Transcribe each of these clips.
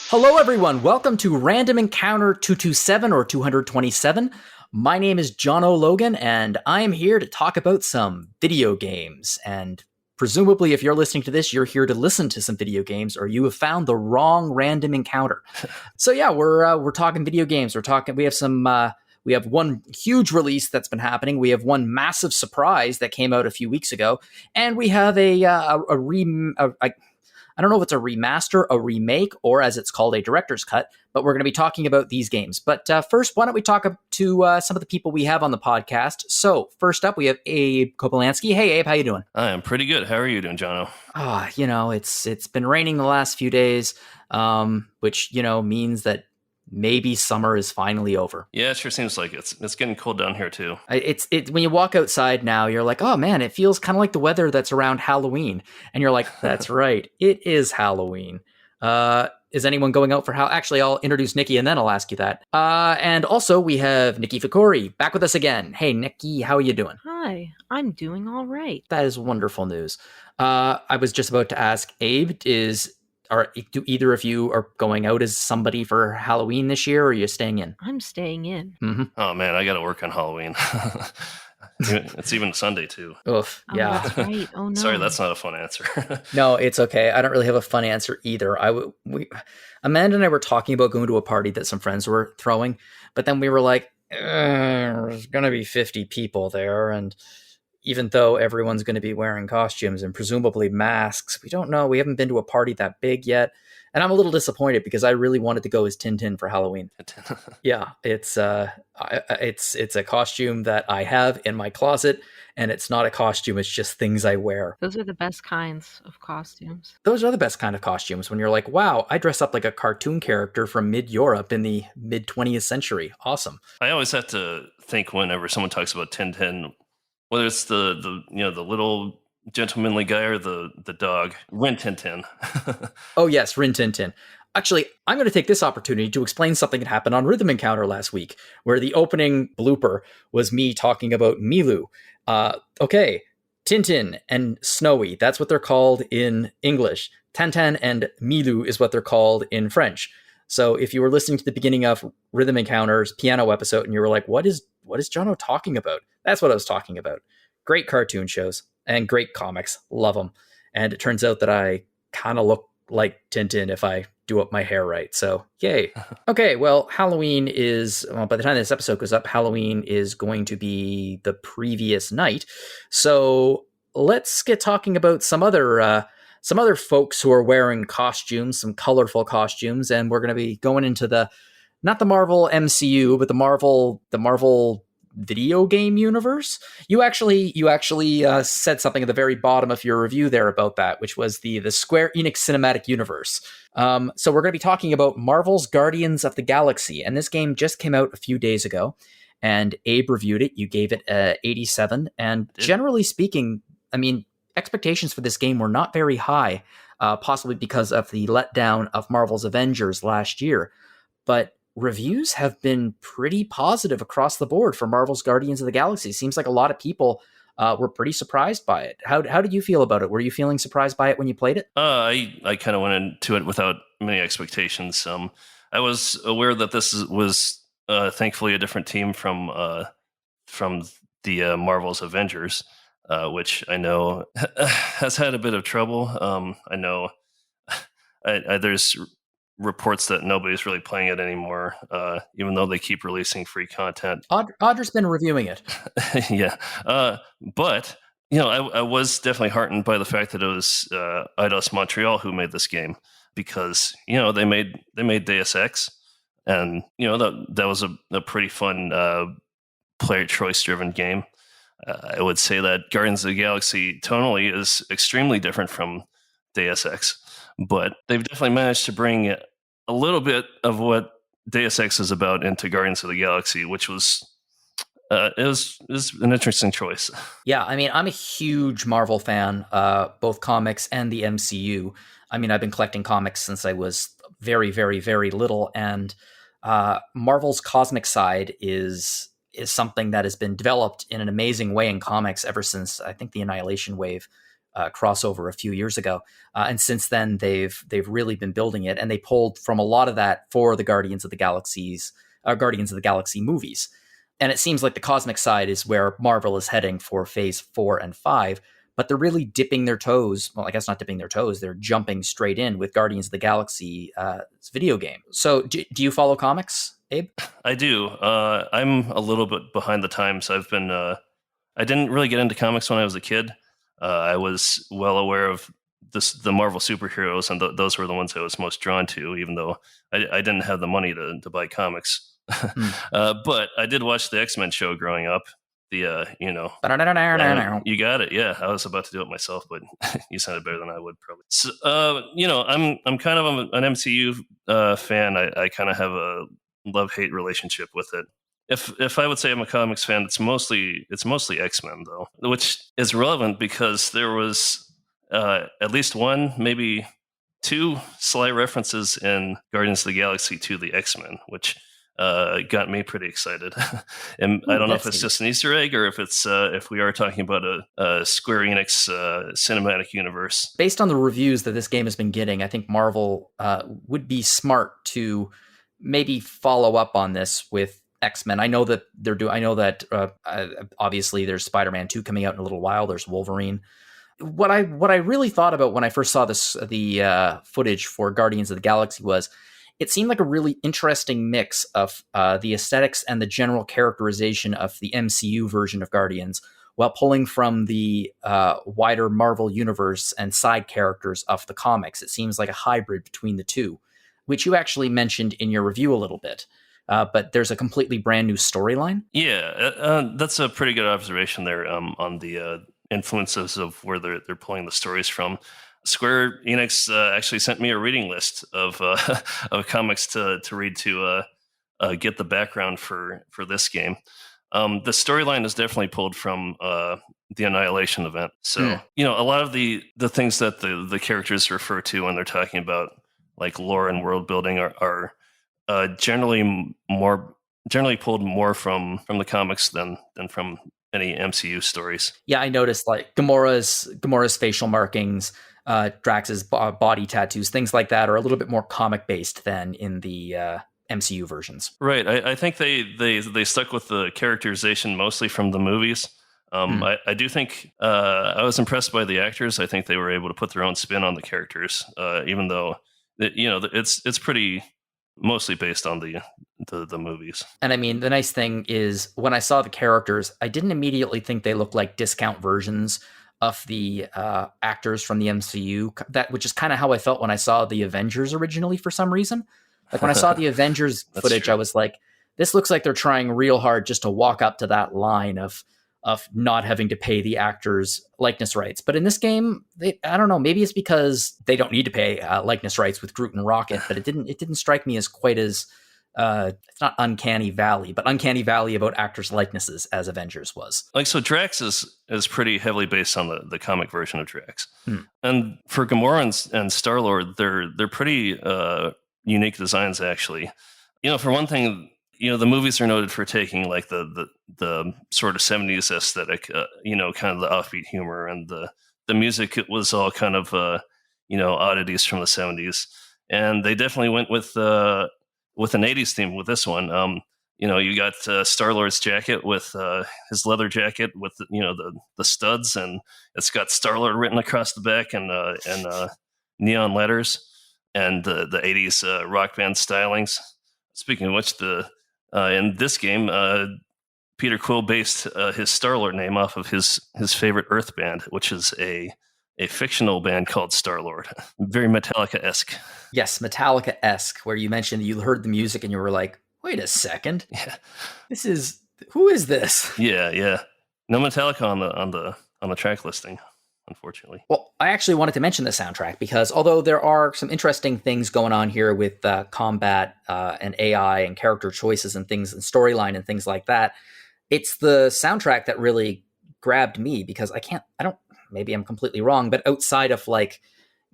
Hello, everyone. Welcome to Random Encounter 227 or 227. My name is Jono Logan, and I am here to talk about some video games. And presumably, if you're listening to this, you're here to listen to some video games, or you have found the wrong random encounter. So yeah, we're talking video games. We have one huge release that's been happening. We have one massive surprise that came out a few weeks ago, and we have I don't know if it's a remaster, a remake, or as it's called, a director's cut, but we're going to be talking about these games. But first, why don't we talk to some of the people we have on the podcast? So first up, we have Abe Kobylanski. Hey, Abe, how you doing? I am pretty good. How are you doing, Jono? It's been raining the last few days, which, means that maybe summer is finally over. Yeah, it sure seems like it's getting cold down here too. It's when you walk outside now, you're like, oh man, it feels kind of like the weather that's around Halloween, and you're like, that's right, it is Halloween. Is anyone going out for Actually, I'll introduce Niki and then I'll ask you that. And also we have Niki Fakhoori back with us again. Hey, Niki, how are you doing? Hi, I'm doing all right. That is wonderful news. I was just about to ask Abe, do either of you are going out as somebody for Halloween this year, or are you staying in? I'm staying in. Mm-hmm. Oh man, I got to work on Halloween. It's even Sunday too. Oof, yeah. Oh, that's right. Oh no. Sorry, that's not a fun answer. No, it's okay. I don't really have a fun answer either. Amanda and I were talking about going to a party that some friends were throwing, but then we were like, there's going to be 50 people there, and even though everyone's going to be wearing costumes and presumably masks, we don't know. We haven't been to a party that big yet. And I'm a little disappointed because I really wanted to go as Tintin for Halloween. Yeah, it's a costume that I have in my closet, and it's not a costume. It's just things I wear. Those are the best kinds of costumes. Those are the best kind of costumes when you're like, wow, I dress up like a cartoon character from mid-Europe in the mid-20th century. Awesome. I always have to think whenever someone talks about Tintin, whether it's the little gentlemanly guy or the dog, Rin Tintin. Oh yes, Rin Tintin. Actually, I'm going to take this opportunity to explain something that happened on Rhythm Encounter last week, where the opening blooper was me talking about Milou. Okay, Tintin and Snowy, that's what they're called in English. Tintin and Milou is what they're called in French. So if you were listening to the beginning of Rhythm Encounter's piano episode and you were like, what is Jono talking about? That's what I was talking about. Great cartoon shows and great comics. Love them. And it turns out that I kind of look like Tintin if I do up my hair right. So yay. Okay, well, Halloween is, by the time this episode goes up, Halloween is going to be the previous night. So let's get talking about some other folks who are wearing costumes, some colorful costumes. And we're going to be going into not the Marvel MCU, but the Marvel video game universe. You actually said something at the very bottom of your review there about that, which was the Square Enix cinematic universe. So we're going to be talking about Marvel's Guardians of the Galaxy, and this game just came out a few days ago, and Abe reviewed it. You gave it 87, and generally speaking, I mean, expectations for this game were not very high, possibly because of the letdown of Marvel's Avengers last year, but reviews have been pretty positive across the board for Marvel's Guardians of the Galaxy. Seems like a lot of people were pretty surprised by it. How did you feel about it? Were you feeling surprised by it when you played it? I kind of went into it without many expectations. I was aware that this was thankfully a different team from the Marvel's Avengers, which I know has had a bit of trouble. I know there's reports that nobody's really playing it anymore, even though they keep releasing free content. Audra's been reviewing it. Yeah. But, I was definitely heartened by the fact that it was Eidos Montreal who made this game, because, they made Deus Ex, and, that was a pretty fun player choice-driven game. I would say that Guardians of the Galaxy tonally is extremely different from Deus Ex, but they've definitely managed to bring a little bit of what Deus Ex is about into Guardians of the Galaxy, which was it was an interesting choice. Yeah, I mean, I'm a huge Marvel fan, both comics and the MCU. I mean, I've been collecting comics since I was very, very, very little, and Marvel's cosmic side is something that has been developed in an amazing way in comics ever since, I think, the Annihilation Wave crossover a few years ago, and since then they've really been building it, and they pulled from a lot of that for the Guardians of the Galaxy movies. And it seems like the cosmic side is where Marvel is heading for Phase 4 and 5, but they're really dipping their toes. Well, I guess not dipping their toes. They're jumping straight in with Guardians of the Galaxy video game. So do you follow comics, Abe? I do. I'm a little bit behind the times. I didn't really get into comics when I was a kid. I was well aware of the Marvel superheroes, and those were the ones I was most drawn to, even though I didn't have the money to buy comics. But I did watch the X-Men show growing up. You got it. Yeah, I was about to do it myself, but you sounded better than I would probably. So, I'm kind of an MCU fan. I kind of have a love-hate relationship with it. If I would say I'm a comics fan, it's mostly X-Men though, which is relevant because there was at least one, maybe two sly references in Guardians of the Galaxy to the X-Men, which got me pretty excited. And I don't know if it's just an Easter egg or if we are talking about a Square Enix cinematic universe. Based on the reviews that this game has been getting, I think Marvel would be smart to maybe follow up on this with X-Men. I know that obviously there's Spider-Man 2 coming out in a little while. There's Wolverine. What I really thought about when I first saw the footage for Guardians of the Galaxy was it seemed like a really interesting mix of the aesthetics and the general characterization of the MCU version of Guardians, while pulling from the wider Marvel universe and side characters of the comics. It seems like a hybrid between the two, which you actually mentioned in your review a little bit. But there's a completely brand new storyline. Yeah, that's a pretty good observation there on the influences of where they're pulling the stories from. Square Enix actually sent me a reading list of comics to read to get the background for this game. The storyline is definitely pulled from the Annihilation event. So, a lot of the things that the characters refer to when they're talking about like lore and world building are generally pulled more from the comics than from any MCU stories. Yeah, I noticed like Gamora's facial markings, Drax's body tattoos, things like that are a little bit more comic based than in the MCU versions. Right. I think they stuck with the characterization mostly from the movies. I do think I was impressed by the actors. I think they were able to put their own spin on the characters, even though it's pretty mostly based on the movies. And I mean, the nice thing is when I saw the characters, I didn't immediately think they looked like discount versions of the actors from the MCU, which is kind of how I felt when I saw the Avengers originally for some reason. Like when I saw the Avengers footage, true. I was like, this looks like they're trying real hard just to walk up to that line of not having to pay the actors likeness rights. But in this game, I don't know, maybe it's because they don't need to pay likeness rights with Groot and Rocket, but it didn't strike me as quite as, it's not Uncanny Valley, but Uncanny Valley about actors' likenesses as Avengers was. Like, so Drax is pretty heavily based on the comic version of Drax. And for Gamora and Star-Lord, they're pretty unique designs, actually. For one thing, the movies are noted for taking like the sort of 70s aesthetic, kind of the offbeat humor, and the music. It was all kind of oddities from the 70s, and they definitely went with an 80s theme with this one. You got Star-Lord's jacket with his leather jacket with the studs, and it's got Star-Lord written across the back and neon letters, and the 80s rock band stylings. Speaking of which, in this game, Peter Quill based his Star-Lord name off of his favorite Earth band, which is a fictional band called Star-Lord. Very Metallica-esque. Yes, Metallica-esque, where you mentioned you heard the music and you were like, wait a second. Yeah. Who is this? Yeah. No Metallica on the track listing, unfortunately. Well, I actually wanted to mention the soundtrack because although there are some interesting things going on here with combat and AI and character choices and things and storyline and things like that, it's the soundtrack that really grabbed me because maybe I'm completely wrong, but outside of like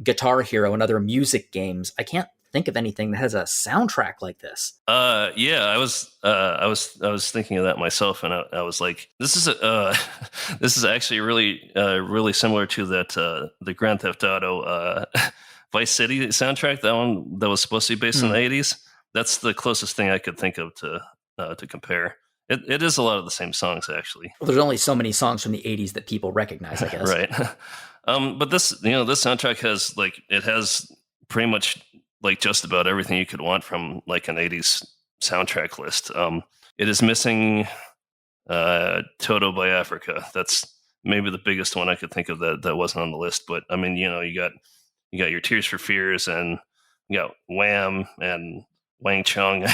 Guitar Hero and other music games, I can't think of anything that has a soundtrack like this. Yeah, I was thinking of that myself, and I was like, this is this is actually really similar to that the Grand Theft Auto Vice City soundtrack. That one that was supposed to be based in the 80s. That's the closest thing I could think of to compare. It is a lot of the same songs, actually. Well, there's only so many songs from the 80s that people recognize, I guess. Right. But this soundtrack has pretty much like just about everything you could want from like an 80s soundtrack list. It is missing Toto by Africa. That's maybe the biggest one I could think of that wasn't on the list. But I mean, you got your Tears for Fears, and you got Wham and Wang Chung,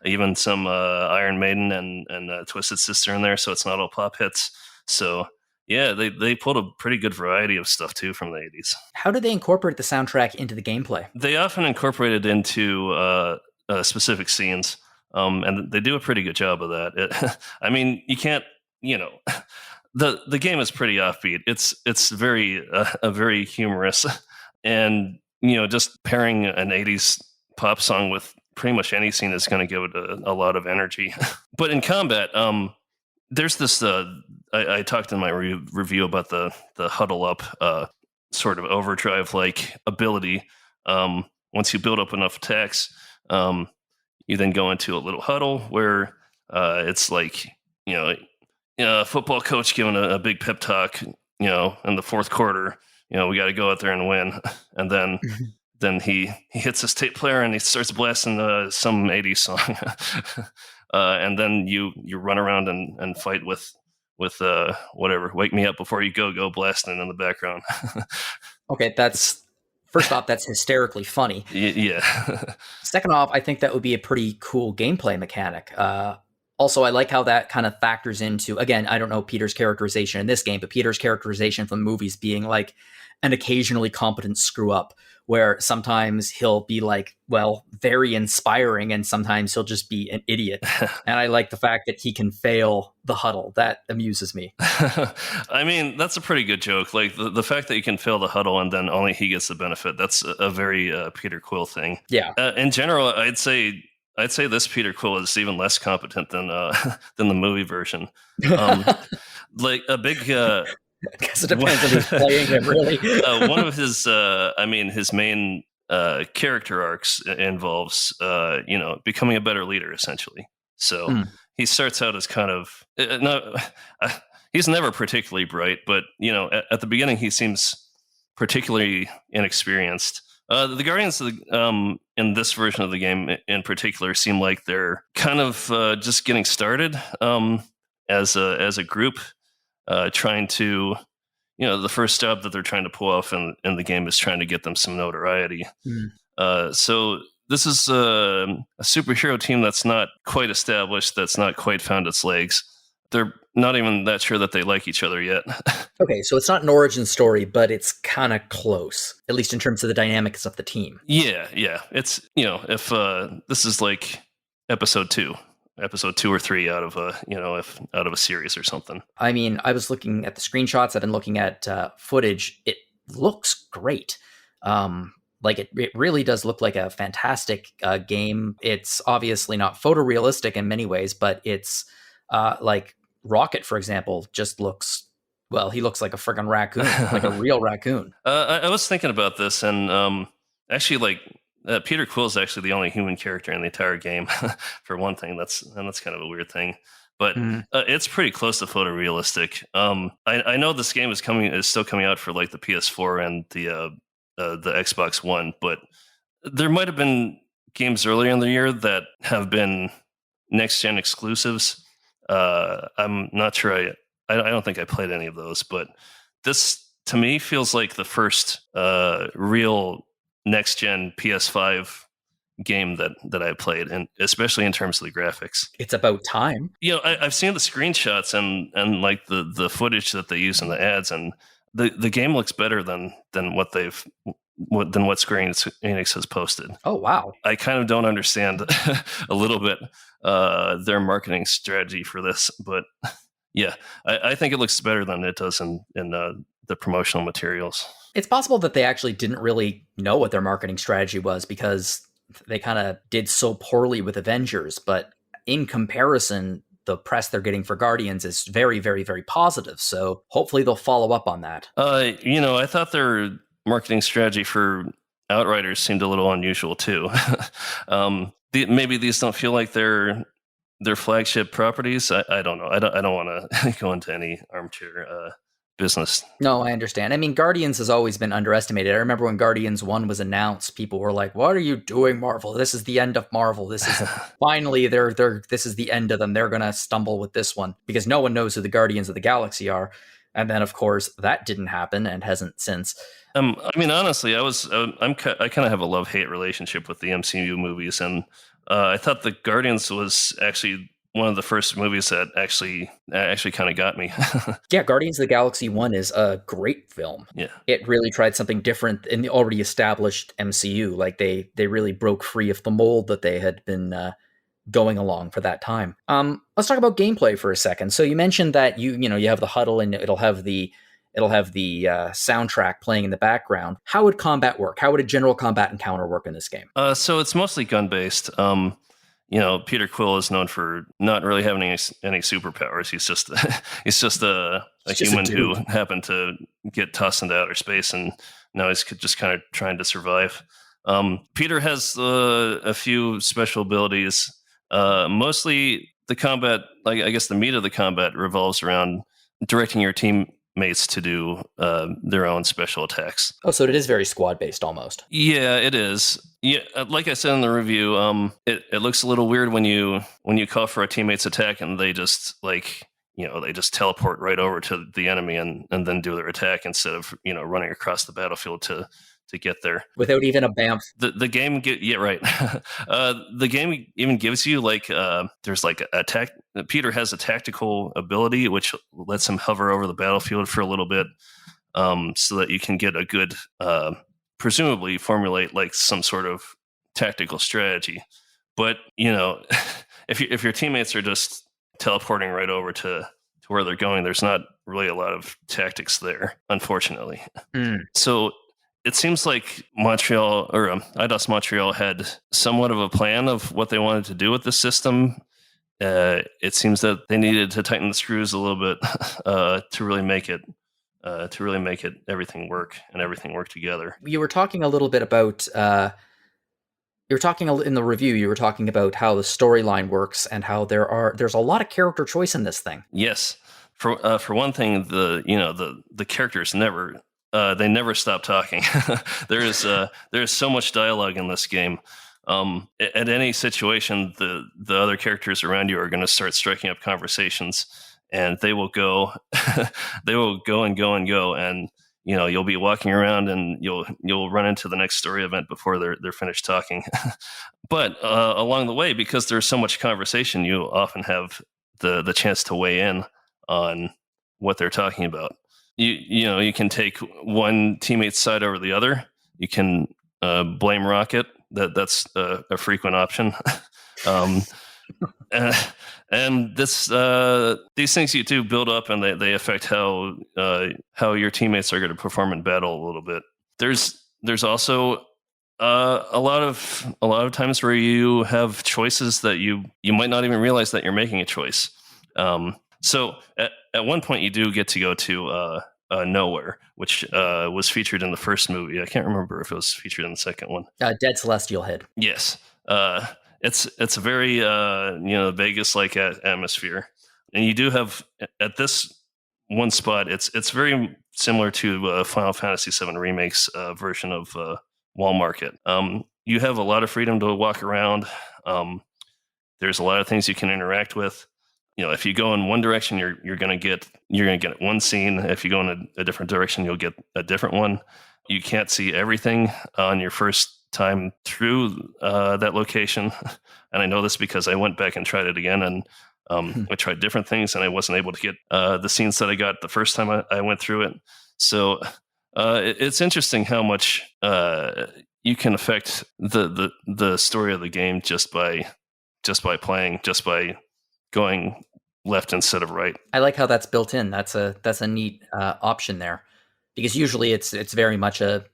even some Iron Maiden and Twisted Sister in there. So it's not all pop hits. So yeah, they pulled a pretty good variety of stuff too from the 80s. How do they incorporate the soundtrack into the gameplay? They often incorporate it into specific scenes, and they do a pretty good job of that. I mean, you can't, the game is pretty offbeat. It's very humorous, and just pairing an 80s pop song with pretty much any scene is going to give it a lot of energy. But in combat, there's this. I talked in my review about the huddle up sort of overdrive like ability. Once you build up enough attacks, you then go into a little huddle where it's like a football coach giving a big pep talk. In the fourth quarter, we got to go out there and win, and then. Then he hits his tape player and he starts blasting some 80s song. And then you run around and fight with whatever. Wake Me Up Before You Go blasting in the background. Okay, first off, that's hysterically funny. Yeah. Second off, I think that would be a pretty cool gameplay mechanic. Also, I like how that kind of factors into, again, I don't know Peter's characterization in this game, but Peter's characterization from the movies being like an occasionally competent screw up, where sometimes he'll be like, well, very inspiring, and sometimes he'll just be an idiot. And I like the fact that he can fail the huddle. That amuses me. I mean, that's a pretty good joke. Like the fact that you can fail the huddle and then only he gets the benefit, that's a very Peter Quill thing. Yeah. In general, I'd say this Peter Quill is even less competent than the movie version. Like a big... I guess it depends on who's playing him, really. One of his, his main character arcs involves, becoming a better leader, essentially. So he starts out as kind of he's never particularly bright, but at the beginning he seems particularly inexperienced. The Guardians in this version of the game, in particular, seem like they're kind of just getting started as a group. Trying to, the first job that they're trying to pull off in the game is trying to get them some notoriety. So this is a superhero team that's not quite established, that's not quite found its legs. They're not even that sure that they like each other yet. Okay, so it's not an origin story, but it's kind of close, at least in terms of the dynamics of the team. Yeah. It's, if this is like episode 2 or 3 out of a series or something. I mean, I was looking at the screenshots. I've been looking at footage. It looks great. It really does look like a fantastic game. It's obviously not photorealistic in many ways, but it's like Rocket, for example, just looks, well, he looks like a friggin' raccoon, like a real raccoon. I was thinking about this, and actually, like, Peter Quill is actually the only human character in the entire game. For one thing, that's kind of a weird thing, but it's pretty close to photorealistic. I know this game is still coming out for like the PS4 and the Xbox One, but there might have been games earlier in the year that have been next gen exclusives. I'm not sure. I don't think I played any of those, but this to me feels like the first real next gen PS5 game that I played, and especially in terms of the graphics. It's about time. I've seen the screenshots and like the footage that they use in the ads, and the game looks better than what Square Enix has posted. Oh wow! I kind of don't understand a little bit their marketing strategy for this, but yeah, I think it looks better than it does in the promotional materials. It's possible that they actually didn't really know what their marketing strategy was, because they kind of did so poorly with Avengers, but in comparison, the press they're getting for Guardians is very, very, very positive. So hopefully they'll follow up on that. I thought their marketing strategy for Outriders seemed a little unusual too. Maybe these don't feel like they're flagship properties. I don't know. I don't want to go into any armchair business. No, I understand. I mean, Guardians has always been underestimated. I remember when Guardians 1 was announced, people were like, "What are you doing, Marvel? This is the end of Marvel. This is finally this is the end of them. They're going to stumble with this one because no one knows who the Guardians of the Galaxy are." And then of course, that didn't happen and hasn't since. I mean, honestly, I kind of have a love-hate relationship with the MCU movies, and I thought the Guardians was actually one of the first movies that actually kind of got me. Yeah, Guardians of the Galaxy 1 is a great film. Yeah. It really tried something different in the already established MCU. Like they really broke free of the mold that they had been going along for that time. Let's talk about gameplay for a second. So you mentioned that you have the huddle and it'll have the soundtrack playing in the background. How would combat work? How would a general combat encounter work in this game? So it's mostly gun-based. Peter Quill is known for not really having any superpowers. He's just a human who happened to get tossed into outer space, and now he's just kind of trying to survive. Peter has a few special abilities. Mostly the combat, like I guess the meat of the combat revolves around directing your teammates to do their own special attacks. Oh, so it is very squad-based almost. Yeah, it is. Yeah, like I said in the review, it looks a little weird when you call for a teammate's attack and they just they just teleport right over to the enemy and then do their attack instead of running across the battlefield to get there without even a bamf. The game right. The game even gives you there's Peter has a tactical ability which lets him hover over the battlefield for a little bit, so that you can get a good presumably formulate like some sort of tactical strategy. But if your teammates are just teleporting right over to where they're going, there's not really a lot of tactics there, unfortunately. So it seems like Montreal or Eidos Montreal had somewhat of a plan of what they wanted to do with this system. It seems that they needed to tighten the screws a little bit to really make it everything work and everything work together. You were talking a little bit about in the review. You were talking about how the storyline works and how there's a lot of character choice in this thing. Yes, for one thing, the characters never. They never stop talking. There is so much dialogue in this game. At any situation, the other characters around you are going to start striking up conversations, and they will go, and you'll be walking around, and you'll run into the next story event before they're finished talking. But along the way, because there's so much conversation, you often have the chance to weigh in on what they're talking about. You can take one teammate's side over the other. You can blame Rocket. That's a frequent option. And these things you do build up, and they affect how your teammates are going to perform in battle a little bit. There's also a lot of times where you have choices that you might not even realize that you're making a choice. So at one point you do get to go to Nowhere, which was featured in the first movie. I can't remember if it was featured in the second one. Dead Celestial Head. Yes. It's a very Vegas-like atmosphere, and you do have at this one spot. It's very similar to Final Fantasy VII Remake's version of Wall Market. You have a lot of freedom to walk around. There's a lot of things you can interact with. If you go in one direction, you're gonna get one scene. If you go in a different direction, you'll get a different one. You can't see everything on your first time through that location, and I know this because I went back and tried it again, and I tried different things, and I wasn't able to get the scenes that I got the first time I went through it. So it's interesting how much you can affect the story of the game just by playing, just by going left instead of right. I like how that's built in. That's a neat option there, because usually it's very much a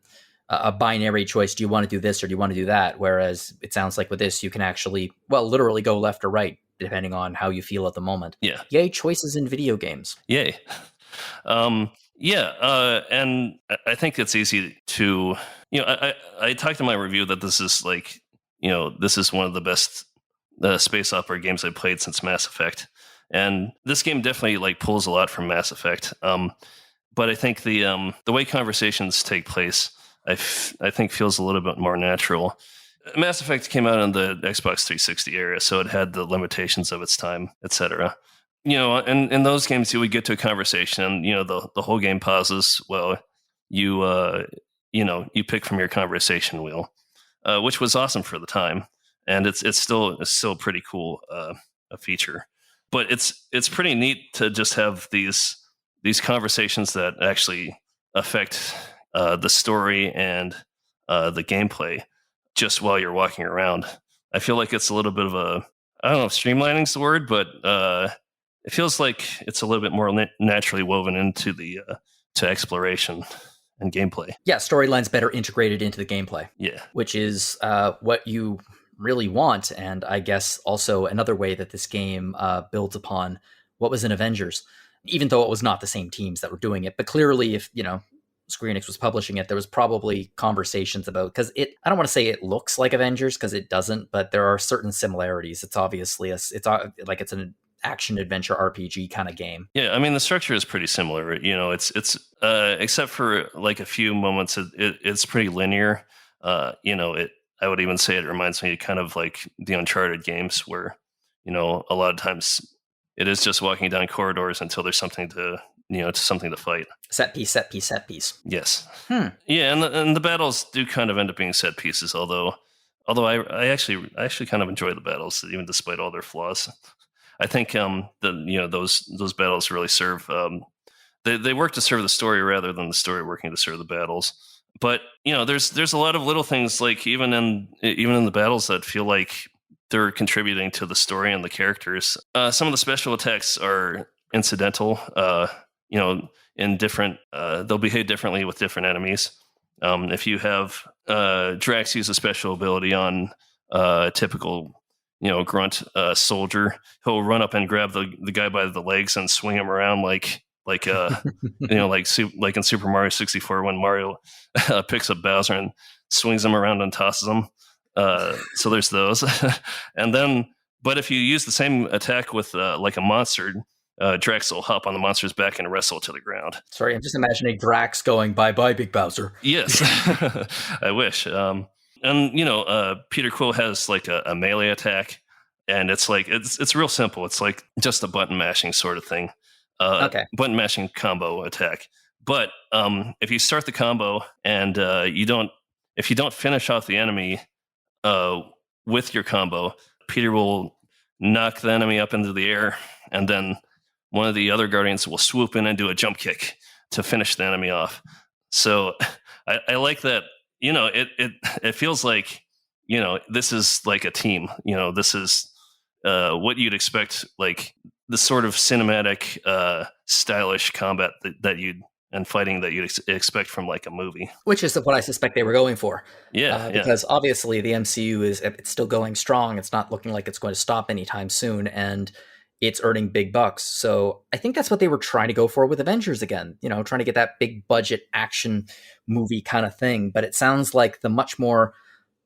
a binary choice. Do you want to do this or do you want to do that? Whereas it sounds like with this, you can actually, well, literally go left or right, depending on how you feel at the moment. Yeah. Yay, choices in video games. Yay. And I think it's easy to, I talked in my review that this is like, this is one of the best space opera games I've played since Mass Effect. And this game definitely like pulls a lot from Mass Effect. But I think the way conversations take place, I think feels a little bit more natural. Mass Effect came out in the Xbox 360 era, so it had the limitations of its time, etc. And in those games, you would get to a conversation, and the whole game pauses. Well, you pick from your conversation wheel, which was awesome for the time, and it's still pretty cool a feature. But it's pretty neat to just have these conversations that actually affect the story and the gameplay just while you're walking around. I feel like it's a little bit of I don't know if streamlining's the word, but it feels like it's a little bit more naturally woven into the to exploration and gameplay. Yeah, storyline's better integrated into the gameplay. Yeah. Which is what you really want, and I guess also another way that this game builds upon what was in Avengers, even though it was not the same teams that were doing it. But clearly, if Square Enix was publishing it, there was probably conversations about, because I don't want to say it looks like Avengers, because it doesn't, but there are certain similarities. It's obviously it's an action adventure RPG kind of game. Yeah, I mean the structure is pretty similar. It's except for like a few moments, it's pretty linear. I would even say it reminds me kind of like the Uncharted games, where a lot of times it is just walking down corridors until there's something to fight. Set piece. Yes. Yeah, and the battles do kind of end up being set pieces, although I actually kind of enjoy the battles, even despite all their flaws. I think those battles really serve they work to serve the story rather than the story working to serve the battles. But there's a lot of little things, like even in the battles, that feel like they're contributing to the story and the characters. Some of the special attacks are incidental. In different, they'll behave differently with different enemies. If you have Drax use a special ability on a typical grunt soldier, he'll run up and grab the guy by the legs and swing him around like like in Super Mario 64 when Mario picks up Bowser and swings him around and tosses him. So there's those. And then, but if you use the same attack with like a monster, Drax will hop on the monster's back and wrestle to the ground. Sorry, I'm just imagining Drax going, bye-bye, Big Bowser. Yes, I wish. And, Peter Quill has like a melee attack, and it's like, it's real simple. It's like just a button mashing sort of thing. Okay. Button mashing combo attack. But if you start the combo and if you don't finish off the enemy with your combo, Peter will knock the enemy up into the air, and then one of the other Guardians will swoop in and do a jump kick to finish the enemy off. So I like that. It feels like, this is like a team. This is what you'd expect, like the sort of cinematic, stylish combat and fighting that you'd expect from like a movie. Which is what I suspect they were going for. Yeah. Because obviously the MCU it's still going strong. It's not looking like it's going to stop anytime soon, and it's earning big bucks. So I think that's what they were trying to go for with Avengers again, trying to get that big budget action movie kind of thing. But it sounds like the much more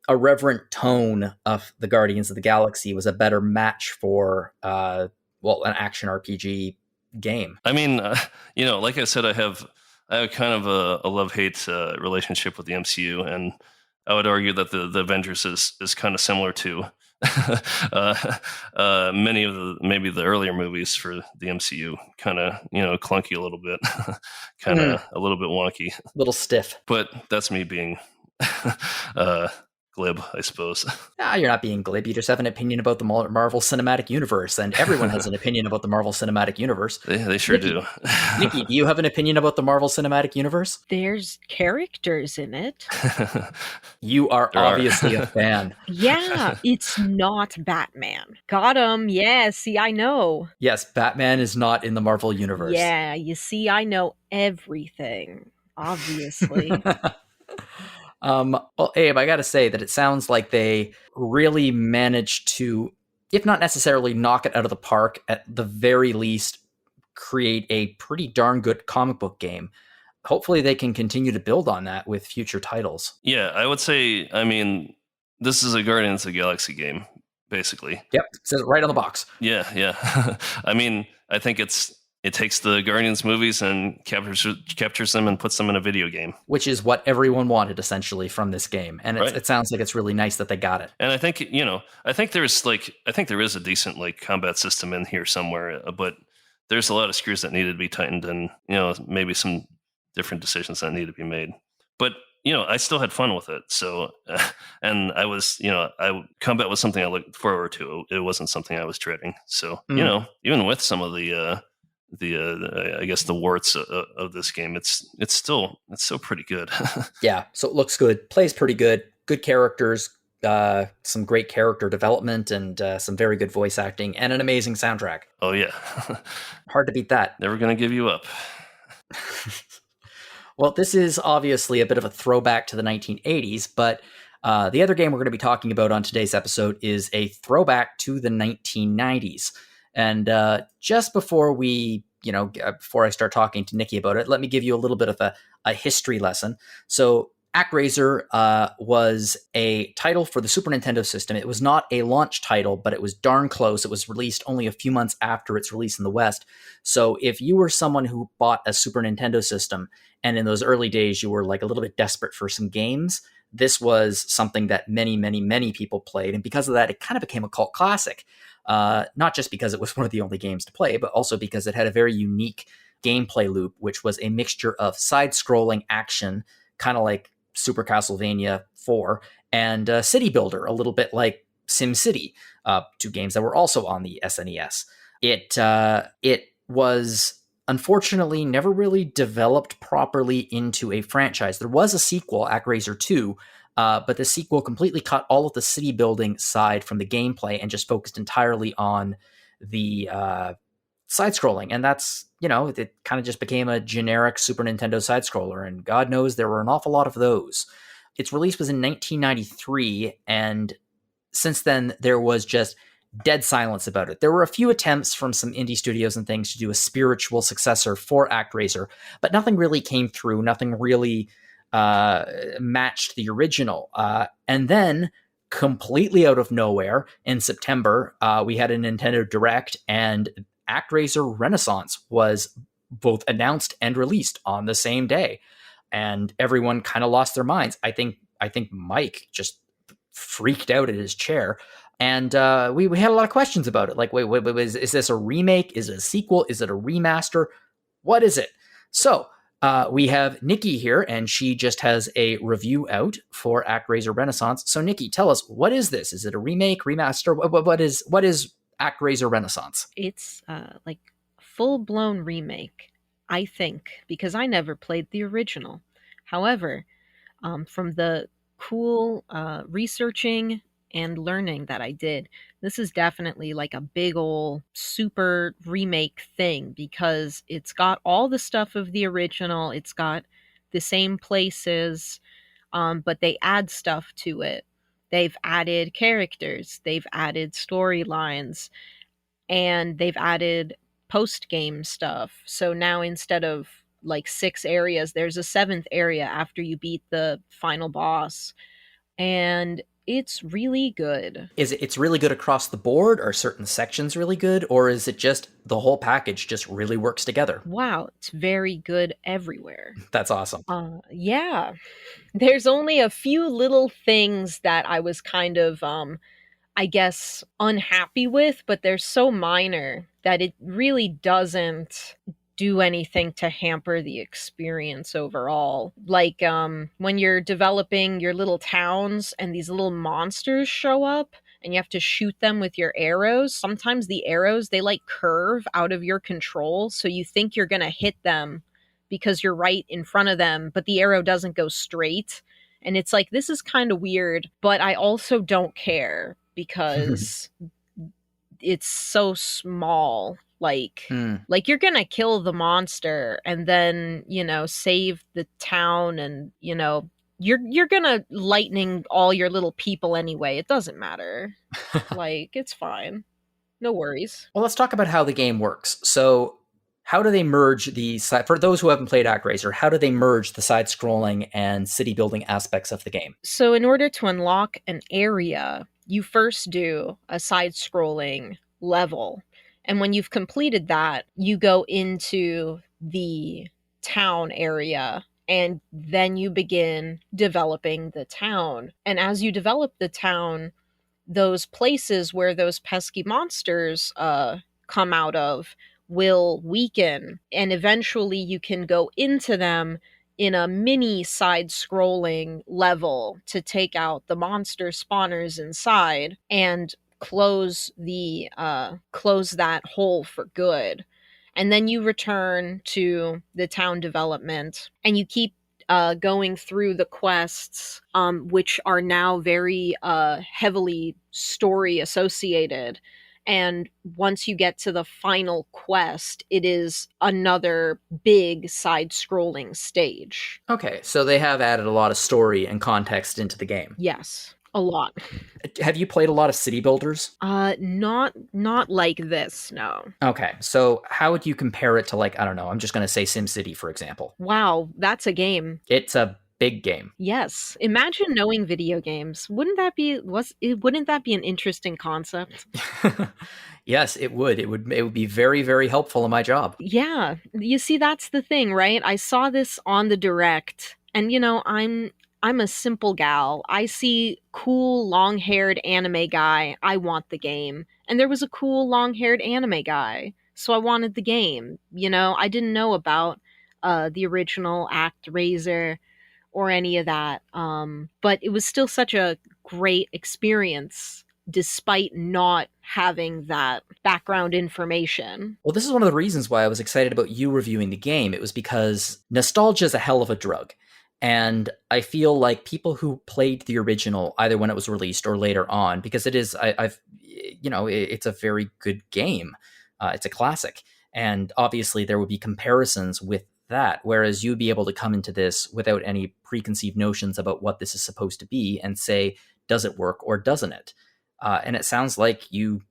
irreverent tone of the Guardians of the Galaxy was a better match for, an action RPG game. I mean, like I said, I have kind of a love-hate relationship with the MCU, and I would argue that the Avengers is kind of similar to many of maybe the earlier movies for the MCU. Kind of, clunky a little bit, kind of a little bit wonky, A little stiff. But that's me being glib, I suppose. You're not being glib. You just have an opinion about the Marvel Cinematic Universe, and everyone has an opinion about the Marvel Cinematic Universe. They sure do. Niki, do you have an opinion about the Marvel Cinematic Universe? There's characters in it. You are obviously a fan. Yeah, it's not Batman. Got him. Yeah, see, I know. Yes, Batman is not in the Marvel Universe. Yeah, you see, I know everything, obviously. Well, Abe, I got to say that it sounds like they really managed to, if not necessarily knock it out of the park, at the very least, create a pretty darn good comic book game. Hopefully, they can continue to build on that with future titles. Yeah, I would say, I mean, this is a Guardians of the Galaxy game, basically. Yep, it says it right on the box. Yeah, yeah. I mean, I think it takes the Guardians movies and captures them and puts them in a video game. Which is what everyone wanted, essentially, from this game. And Right. it sounds like it's really nice that they got it. And I think, I think there is a decent like combat system in here somewhere, but there's a lot of screws that needed to be tightened and, maybe some different decisions that need to be made. But, I still had fun with it. So, and I was, combat was something I looked forward to. It wasn't something I was dreading. So, even with some of the I guess the warts of this game, it's still pretty good. Yeah, so it looks good, plays pretty good characters, some great character development, and some very good voice acting, and an amazing soundtrack. Oh yeah. Hard to beat that. Never gonna give you up. Well, this is obviously a bit of a throwback to the 1980s, but the other game we're going to be talking about on today's episode is a throwback to the 1990s. And just before before I start talking to Niki about it, let me give you a little bit of a history lesson. So Actraiser was a title for the Super Nintendo system. It was not a launch title, but it was darn close. It was released only a few months after its release in the West. So if you were someone who bought a Super Nintendo system, and in those early days you were like a little bit desperate for some games, this was something that many, many, many people played. And because of that, it kind of became a cult classic. Not just because it was one of the only games to play, but also because it had a very unique gameplay loop, which was a mixture of side-scrolling action, kind of like Super Castlevania 4, and City Builder, a little bit like SimCity, two games that were also on the SNES. It was unfortunately never really developed properly into a franchise. There was a sequel, Actraiser 2, but the sequel completely cut all of the city building side from the gameplay and just focused entirely on the side-scrolling. And that's, it kind of just became a generic Super Nintendo side-scroller, and God knows there were an awful lot of those. Its release was in 1993, and since then there was just dead silence about it. There were a few attempts from some indie studios and things to do a spiritual successor for Actraiser, but nothing really came through. Nothing really matched the original. And then, completely out of nowhere, in September, we had a Nintendo Direct, and Actraiser Renaissance was both announced and released on the same day. And everyone kind of lost their minds. I think Mike just freaked out at his chair. And we had a lot of questions about it. Like, wait, is this a remake? Is it a sequel? Is it a remaster? What is it? So we have Niki here, and she just has a review out for Actraiser Renaissance. So Niki, tell us, what is this? Is it a remake, remaster? What is Actraiser Renaissance? It's like full-blown remake, I think, because I never played the original. However, from the cool researching and learning that I did, this is definitely like a big ol' super remake thing, because it's got all the stuff of the original, it's got the same places, but they add stuff to it. They've added characters, they've added storylines, and they've added post-game stuff. So now instead of like 6 areas, there's a 7th area after you beat the final boss. And it's really good. It's really good across the board? Are certain sections really good? Or is it just the whole package just really works together? Wow, it's very good everywhere. That's awesome. Yeah. There's only a few little things that I was kind of, I guess, unhappy with, but they're so minor that it really doesn't do anything to hamper the experience overall. Like when you're developing your little towns and these little monsters show up and you have to shoot them with your arrows, sometimes the arrows, they like curve out of your control, so you think you're gonna hit them because you're right in front of them, but the arrow doesn't go straight. And it's like, this is kind of weird, but I also don't care because it's so small. Like you're gonna kill the monster and then, save the town and, you're gonna lightning all your little people anyway. It doesn't matter. Like, it's fine. No worries. Well, let's talk about how the game works. So, how do they merge for those who haven't played Actraiser, how do they merge the side-scrolling and city-building aspects of the game? So in order to unlock an area, you first do a side-scrolling level. And when you've completed that, you go into the town area and then you begin developing the town. And as you develop the town, those places where those pesky monsters come out of will weaken, and eventually you can go into them in a mini side scrolling level to take out the monster spawners inside and close that hole for good. And then you return to the town development and you keep going through the quests, which are now very heavily story associated. And once you get to the final quest, it is another big side scrolling stage. Okay, so they have added a lot of story and context into the game. Yes, a lot. Have you played a lot of city builders? Not like this, no. Okay, so how would you compare it to, like, I don't know, I'm just going to say SimCity, for example. Wow, that's a game. It's a big game. Yes. Imagine knowing video games. Wouldn't that be an interesting concept? Yes, it would. It would be very, very helpful in my job. Yeah. You see, that's the thing, right? I saw this on the direct, and I'm a simple gal. I see cool long-haired anime guy. I want the game. And there was a cool long-haired anime guy. So I wanted the game. I didn't know about the original Actraiser or any of that. But it was still such a great experience despite not having that background information. Well, this is one of the reasons why I was excited about you reviewing the game. It was because nostalgia is a hell of a drug. And I feel like people who played the original, either when it was released or later on, because it is, it's a very good game. It's a classic. And obviously there would be comparisons with that, whereas you'd be able to come into this without any preconceived notions about what this is supposed to be and say, does it work or doesn't it? And it sounds like you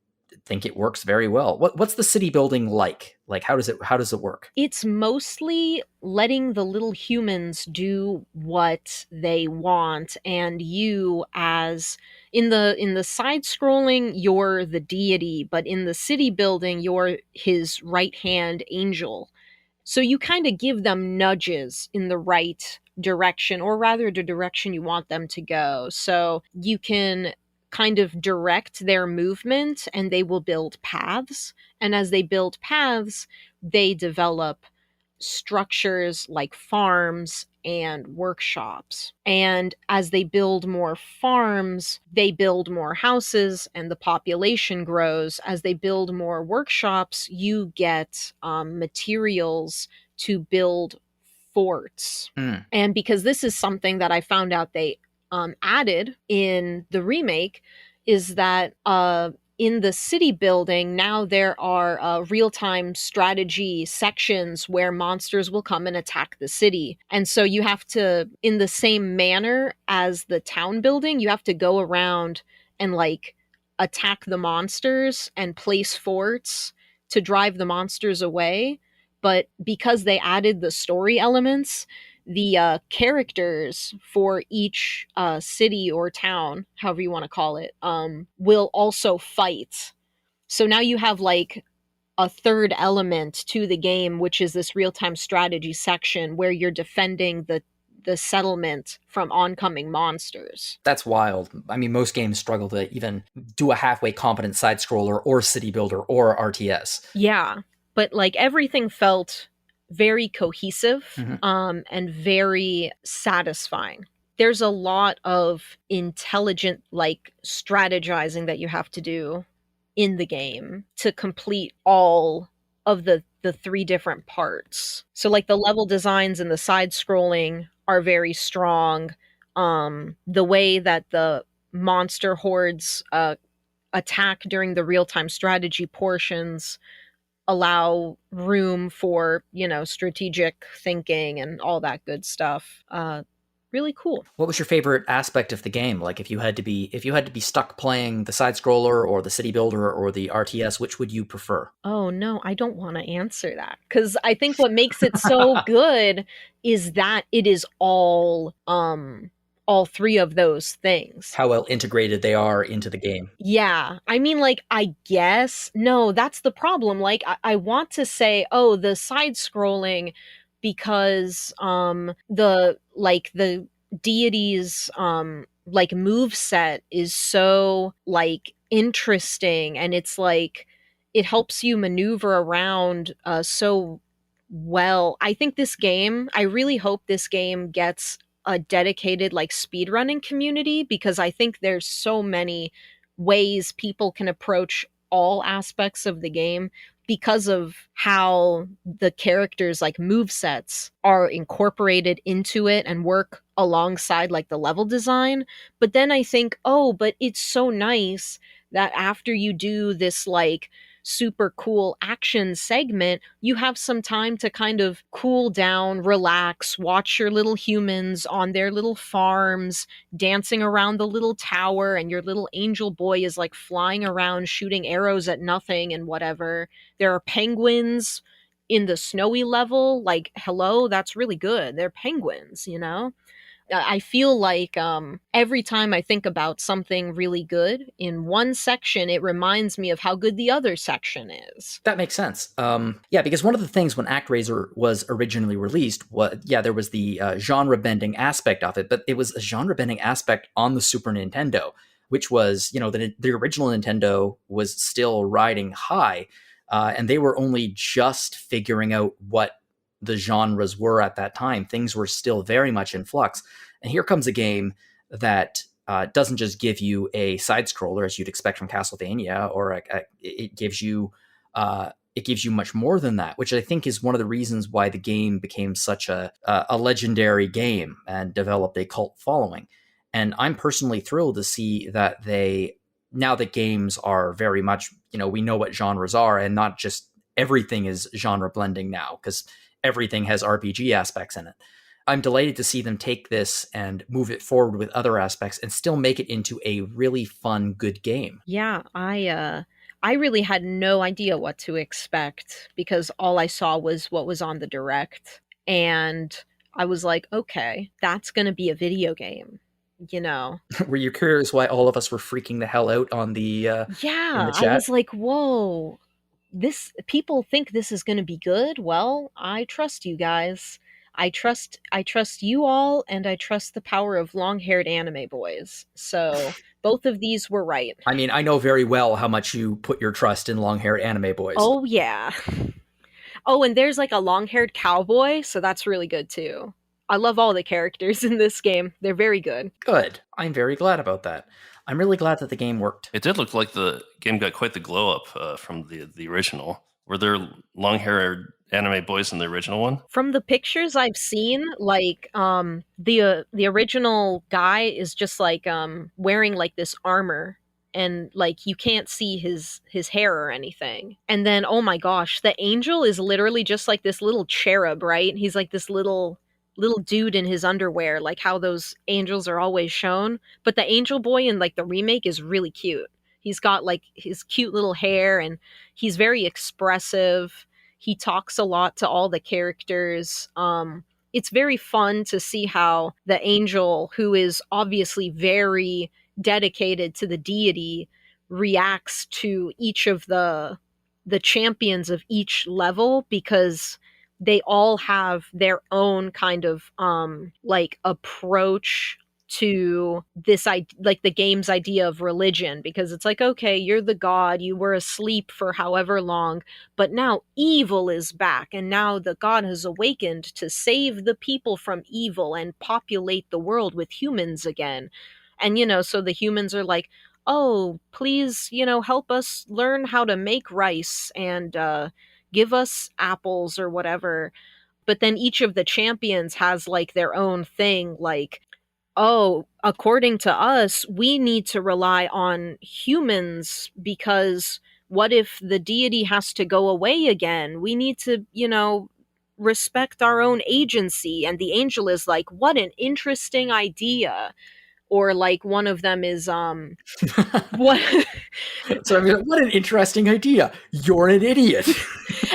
think it works very well. What's the city building like? Like, how does it work? It's mostly letting the little humans do what they want, and you, as in the side scrolling, you're the deity, but in the city building, you're his right hand angel. So you kind of give them nudges in the right direction, or rather the direction you want them to go. So you can kind of direct their movement and they will build paths. And as they build paths, they develop structures like farms and workshops. And as they build more farms, they build more houses and the population grows. As they build more workshops, you get materials to build forts. And because this is something that I found out they added in the remake, is that in the city building, now there are real-time strategy sections where monsters will come and attack the city. And so you have to, in the same manner as the town building, you have to go around and attack the monsters and place forts to drive the monsters away. But because they added the story elements, the characters for each city or town, however you want to call it, will also fight. So now you have a third element to the game, which is this real-time strategy section where you're defending the settlement from oncoming monsters. That's wild. I mean, most games struggle to even do a halfway competent side scroller or city builder or RTS. Yeah, but everything felt very cohesive, and very satisfying. There's a lot of intelligent strategizing that you have to do in the game to complete all of the three different parts. So the level designs and the side scrolling are very strong. The way that the monster hordes attack during the real-time strategy portions allow room for strategic thinking and all that good stuff. really cool. What was your favorite aspect of the game? Like if you had to be stuck playing the side scroller or the city builder or the RTS, which would you prefer? Oh no, I don't want to answer that because I think what makes it so good is that it is all three of those things. How well integrated they are into the game. Yeah, I mean, like, I guess no, that's the problem. Like, I want to say, oh, the side scrolling because the deities like move set is so like interesting, and it's like it helps you maneuver around so well. I think this game, I really hope this game gets a dedicated like speedrunning community because I think there's so many ways people can approach all aspects of the game because of how the characters like move sets are incorporated into it and work alongside like the level design. But then I think, oh, but it's so nice that after you do this like super cool action segment, you have some time to kind of cool down, relax, watch your little humans on their little farms, dancing around the little tower, and your little angel boy is like flying around shooting arrows at nothing and whatever. There are penguins in the snowy level. Like, hello, that's really good. They're penguins, you know? I feel like every time I think about something really good in one section, it reminds me of how good the other section is. That makes sense. Yeah, because one of the things when Actraiser was originally released was, yeah, there was the genre bending aspect of it, but it was a genre bending aspect on the Super Nintendo, which was, you know, the original Nintendo was still riding high, and they were only just figuring out what the genres were at that time. Things were still very much in flux. And here comes a game that doesn't just give you a side scroller as you'd expect from Castlevania, or it gives you much more than that, which I think is one of the reasons why the game became such a legendary game and developed a cult following. And I'm personally thrilled to see that now that games are very much, you know, we know what genres are, and not just everything is genre blending now, because everything has RPG aspects in it. I'm delighted to see them take this and move it forward with other aspects and still make it into a really fun, good game. Yeah, I really had no idea what to expect because all I saw was what was on the direct, and I was like, okay, that's going to be a video game, you know. Were you curious why all of us were freaking the hell out on the in Yeah, the I chat? was like, whoa, this people think this is going to be good. Well, I trust you guys. I trust you all, and I trust the power of long-haired anime boys. So both of these were right. I mean, I know very well how much you put your trust in long-haired anime boys. Oh yeah. Oh, and there's like a long-haired cowboy, so that's really good too. I love all the characters in this game. They're very good. Good. I'm very glad about that. I'm really glad that the game worked. It did look like the game got quite the glow up from the original. Were there long-haired anime boys in the original one? From the pictures I've seen, like the original guy is just like wearing like this armor, and like you can't see his hair or anything. And then oh my gosh, the angel is literally just like this little cherub, right? He's like this little dude in his underwear, like how those angels are always shown. But the angel boy in like the remake is really cute. He's got like his cute little hair, and he's very expressive. He talks a lot to all the characters. It's very fun to see how the angel, who is obviously very dedicated to the deity, reacts to each of the champions of each level, because they all have their own kind of like approach to this like the game's idea of religion, because it's like, okay, you're the god, you were asleep for however long, but now evil is back, and now the god has awakened to save the people from evil and populate the world with humans again. And you know, so the humans are like, oh, please, you know, help us learn how to make rice and give us apples or whatever. But then each of the champions has like their own thing, like, oh, according to us, we need to rely on humans because what if the deity has to go away again? We need to, you know, respect our own agency. And the angel is like, what an interesting idea. Or like one of them is what So I mean, what an interesting idea. You're an idiot.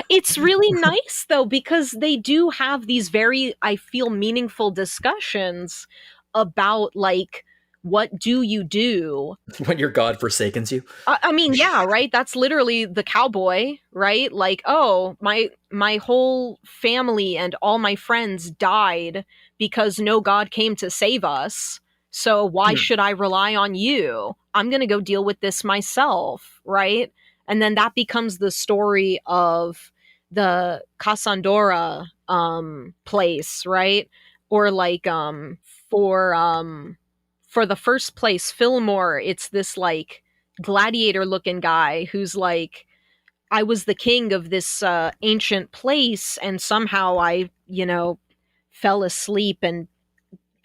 it's really nice though, because they do have these very, I feel, meaningful discussions about like, what do you do When your god forsakens you. I mean, yeah, right. That's literally the cowboy, right? Like, oh, my whole family and all my friends died because no God came to save us. So why should I rely on you? I'm gonna go deal with this myself, right? And then that becomes the story of the Cassandra place, right? Or like for the first place, Fillmore, it's this like gladiator looking guy who's like, I was the king of this ancient place, and somehow I, fell asleep and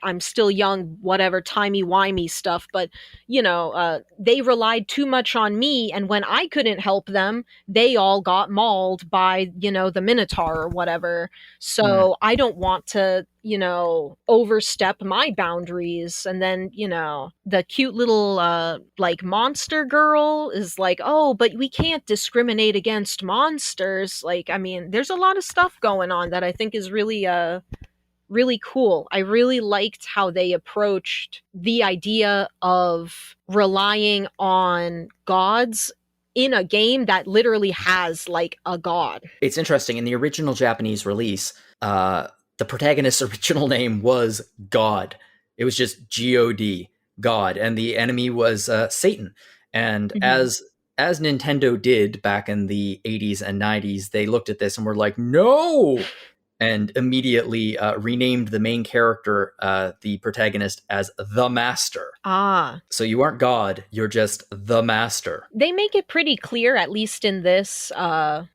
I'm still young, whatever, timey-wimey stuff, but, they relied too much on me, and when I couldn't help them, they all got mauled by, the Minotaur or whatever. So I don't want to, overstep my boundaries. And then, the cute little, like, monster girl is like, oh, but we can't discriminate against monsters. Like, I mean, there's a lot of stuff going on that I think is really cool. I really liked how they approached the idea of relying on gods in a game that literally has like a god. It's interesting. In the original Japanese release, the protagonist's original name was God. It was just God, God, and the enemy was Satan. And as Nintendo did back in the 80s and 90s, they looked at this and were like, no! And immediately renamed the main character, the protagonist, as the Master. So you aren't God, you're just the Master. They make it pretty clear, at least in this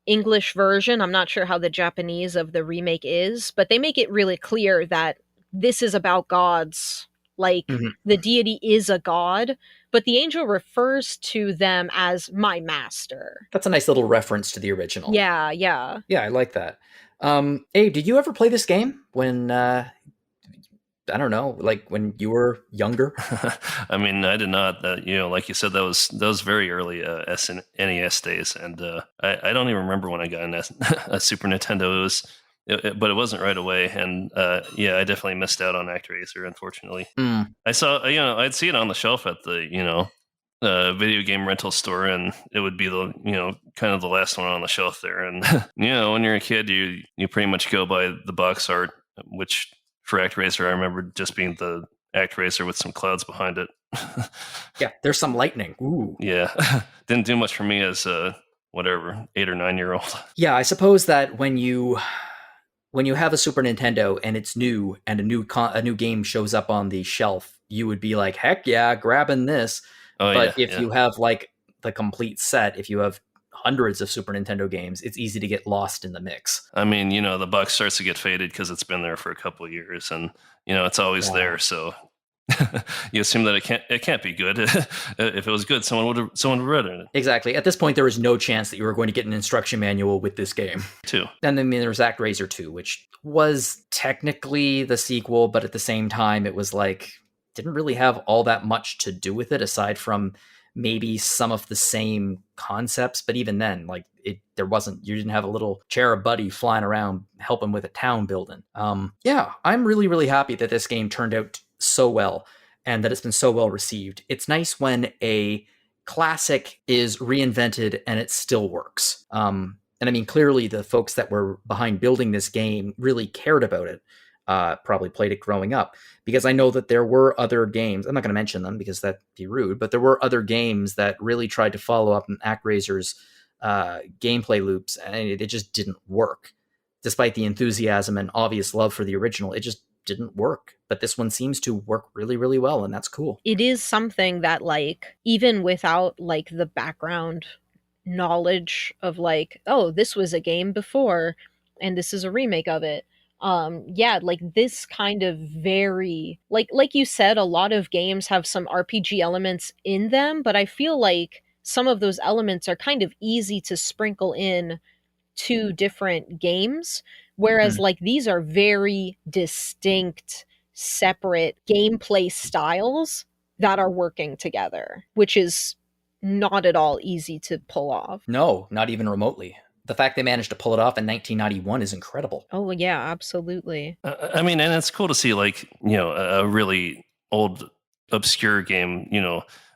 English version. I'm not sure how the Japanese of the remake is, but they make it really clear that this is about gods. Like, the deity is a god, but the angel refers to them as my master. That's a nice little reference to the original. Yeah. Yeah, I like that. Abe, did you ever play this game when, I don't know, like when you were younger? I mean, I did not. Like you said, that was very early SNES days, and I don't even remember when I got a Super Nintendo. But it wasn't right away, and I definitely missed out on Actraiser, unfortunately. I saw, I'd see it on the shelf at the, video game rental store, and it would be the, kind of the last one on the shelf there. And, when you're a kid, you pretty much go by the box art, which for Actraiser, I remember just being the Actraiser with some clouds behind it. Yeah, there's some lightning. Ooh. Yeah. Didn't do much for me as a, 8 or 9-year-old. Yeah, I suppose that when you have a Super Nintendo and it's new and a new game shows up on the shelf, you would be like, heck yeah, grabbing this. But if you have like the complete set, if you have hundreds of Super Nintendo games, it's easy to get lost in the mix. I mean, the box starts to get faded because it's been there for a couple of years, and it's always there. So you assume that it can't be good. If it was good, someone would read it. Exactly. At this point, there was no chance that you were going to get an instruction manual with this game. Too. And then there's Actraiser 2, which was technically the sequel, but at the same time, it was like didn't really have all that much to do with it aside from maybe some of the same concepts. But even then, like you didn't have a little cherub buddy flying around helping with a town building. Yeah, I'm really, really happy that this game turned out so well and that it's been so well received. It's nice when a classic is reinvented and it still works. And I mean, clearly the folks that were behind building this game really cared about it. Probably played it growing up, because I know that there were other games. I'm not going to mention them because that'd be rude, but there were other games that really tried to follow up on Actraiser's gameplay loops, and it just didn't work. Despite the enthusiasm and obvious love for the original, it just didn't work. But this one seems to work really, really well, and that's cool. It is something that, like, even without like the background knowledge of like, oh, this was a game before and this is a remake of it, like this kind of very like you said, a lot of games have some RPG elements in them, but I feel like some of those elements are kind of easy to sprinkle in to different games, Whereas like these are very distinct, separate gameplay styles that are working together, which is not at all easy to pull off. No, not even remotely. The fact they managed to pull it off in 1991 is incredible. Oh yeah, absolutely. I mean, and it's cool to see like, a really old, obscure game,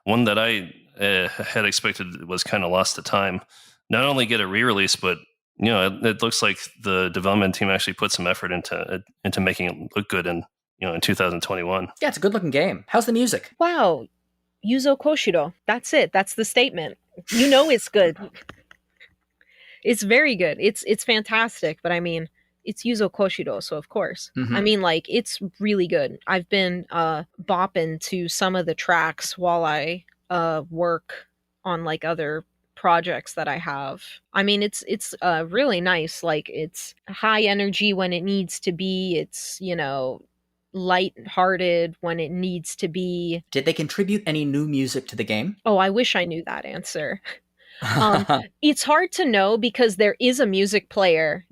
one that I had expected was kind of lost to time. Not only get a re-release, but it looks like the development team actually put some effort into making it look good in 2021. Yeah, it's a good looking game. How's the music? Wow. Yuzo Koshiro. That's it. That's the statement. It's good. It's very good. It's fantastic, but I mean, it's Yuzo Koshiro, so of course. Mhm. I mean, like, it's really good. I've been bopping to some of the tracks while I work on like other projects that I have. I mean, it's really nice. Like, it's high energy when it needs to be. It's, light-hearted when it needs to be. Did they contribute any new music to the game? Oh, I wish I knew that answer. It's hard to know because there is a music player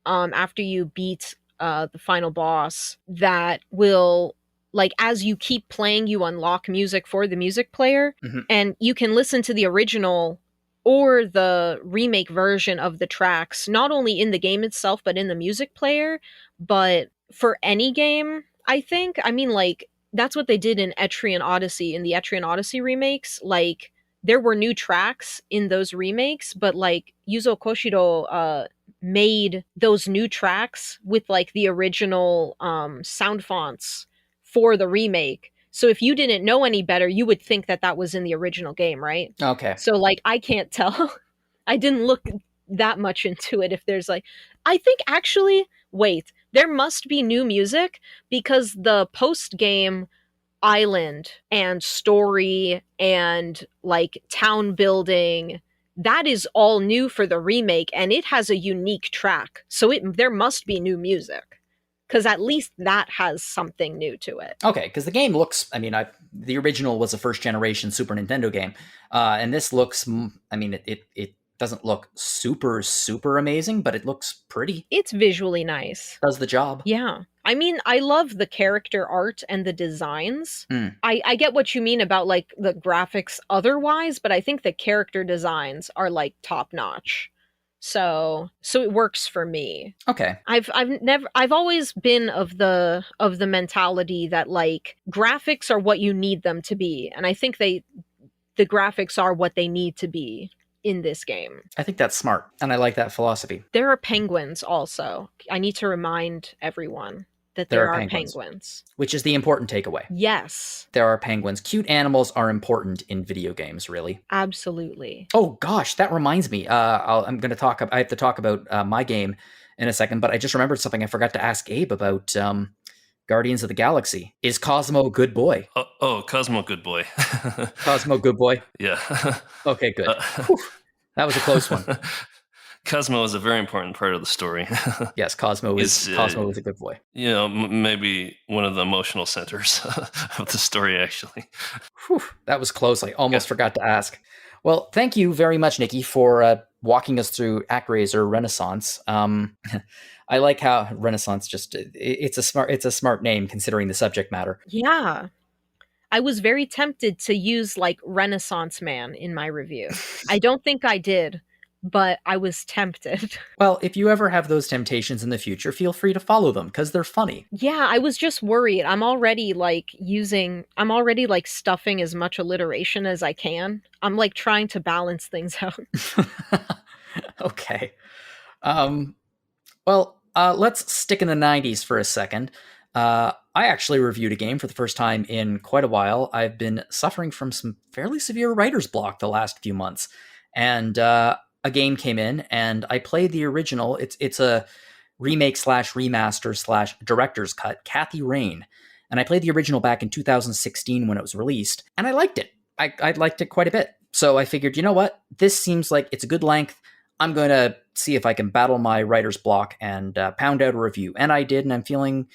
after you beat the final boss that will, like, as you keep playing, you unlock music for the music player, Mhm. and you can listen to the original or the remake version of the tracks, not only in the game itself, but in the music player. But for any game, I think, I mean, like, that's what they did in Etrian Odyssey, in the Etrian Odyssey remakes. Like, there were new tracks in those remakes, but like Yuzo Koshiro made those new tracks with like the original sound fonts for the remake. So if you didn't know any better, you would think that that was in the original game, right? Okay. So like I can't tell. I didn't look that much into it if there's like, I think actually, wait, there must be new music because the post game island and story and like town building, that is all new for the remake, and it has a unique track, so there must be new music because at least that has something new to it. Okay, because the game looks, I mean, the original was a first generation Super Nintendo game, and this looks, I mean, it doesn't look super, super amazing, but it looks pretty. It's visually nice. Does the job. Yeah. I mean, I love the character art and the designs. Mm. I get what you mean about like the graphics otherwise, but I think the character designs are like top notch. So it works for me. Okay. I've always been of the mentality that like graphics are what you need them to be, and I think the graphics are what they need to be in this game. I think that's smart, and I like that philosophy. There are penguins also. I need to remind everyone that there are penguins. Which is the important takeaway. Yes. There are penguins. Cute animals are important in video games, really. Absolutely. Oh gosh, that reminds me. I have to talk about my game in a second, but I just remembered something I forgot to ask Abe about. Guardians of the Galaxy. Is Cosmo a good boy? Oh, Cosmo, good boy. Cosmo, good boy? Yeah. Okay, good. That was a close one. Cosmo is a very important part of the story. Yes, Cosmo is a good boy. Maybe one of the emotional centers of the story, actually. Whew, that was close. I almost forgot to ask. Well, thank you very much, Niki, for walking us through Actraiser Renaissance. I like how Renaissance it's a smart name considering the subject matter. Yeah. I was very tempted to use like Renaissance Man in my review. I don't think I did, but I was tempted. Well, if you ever have those temptations in the future, feel free to follow them because they're funny. Yeah, I was just worried. I'm already like stuffing as much alliteration as I can. I'm like trying to balance things out. Okay. Well, let's stick in the 90s for a second. I actually reviewed a game for the first time in quite a while. I've been suffering from some fairly severe writer's block the last few months. And a game came in, and I played the original. It's a remake / remaster / director's cut, Kathy Rain. And I played the original back in 2016 when it was released, and I liked it. I liked it quite a bit. So I figured, you know what? This seems like it's a good length. I'm going to see if I can battle my writer's block and pound out a review. And I did, and I'm feeling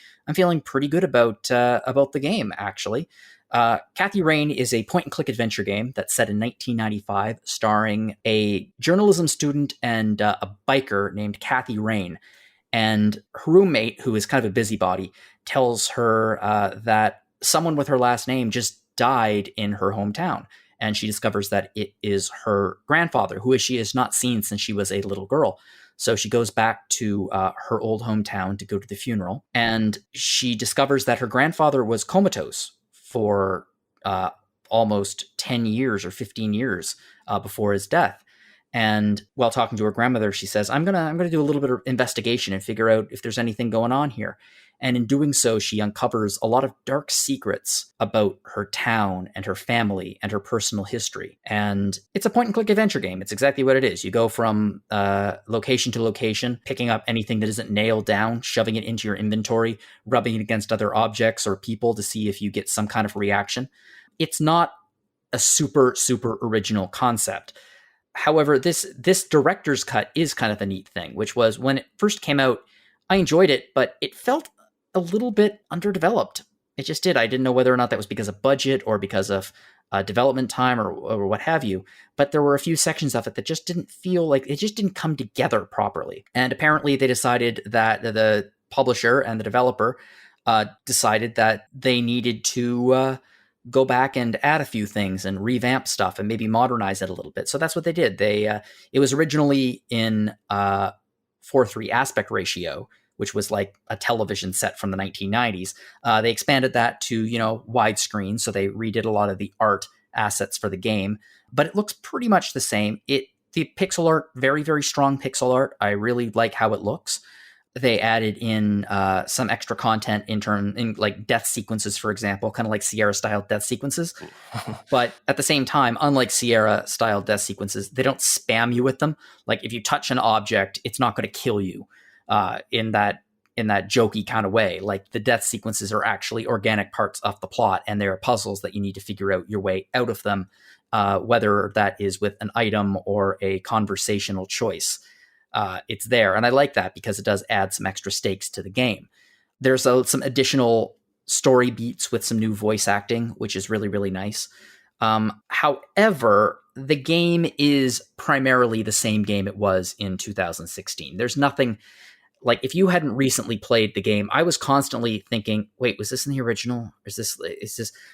pretty good about the game, actually. Kathy Rain is a point-and-click adventure game that's set in 1995, starring a journalism student and a biker named Kathy Rain. And her roommate, who is kind of a busybody, tells her that someone with her last name just died in her hometown. And she discovers that it is her grandfather, who she has not seen since she was a little girl. So she goes back to her old hometown to go to the funeral. And she discovers that her grandfather was comatose for almost 10 years or 15 years before his death. And while talking to her grandmother, she says, I'm gonna do a little bit of investigation and figure out if there's anything going on here. And in doing so, she uncovers a lot of dark secrets about her town and her family and her personal history. And it's a point-and-click adventure game. It's exactly what it is. You go from location to location, picking up anything that isn't nailed down, shoving it into your inventory, rubbing it against other objects or people to see if you get some kind of reaction. It's not a super, super original concept. However, this director's cut is kind of a neat thing, which was when it first came out, I enjoyed it, but it felt a little bit underdeveloped. It just did. I didn't know whether or not that was because of budget or because of development time or what have you. But there were a few sections of it that just didn't feel like it just didn't come together properly. And apparently they decided that the publisher and the developer decided that they needed to go back and add a few things and revamp stuff and maybe modernize it a little bit. So that's what they did. It was originally in 4:3 aspect ratio, which was like a television set from the 1990s. They expanded that to, widescreen. So they redid a lot of the art assets for the game, but it looks pretty much the same. The pixel art, very, very strong pixel art. I really like how it looks. They added in some extra content in like death sequences, for example, kind of like Sierra-style death sequences. But at the same time, unlike Sierra-style death sequences, they don't spam you with them. Like if you touch an object, it's not going to kill you in that jokey kind of way. Like the death sequences are actually organic parts of the plot, and there are puzzles that you need to figure out your way out of them, whether that is with an item or a conversational choice. It's there. And I like that because it does add some extra stakes to the game. There's some additional story beats with some new voice acting, which is really, really nice. However, the game is primarily the same game it was in 2016. There's nothing like if you hadn't recently played the game, I was constantly thinking, wait, was this in the original? Is this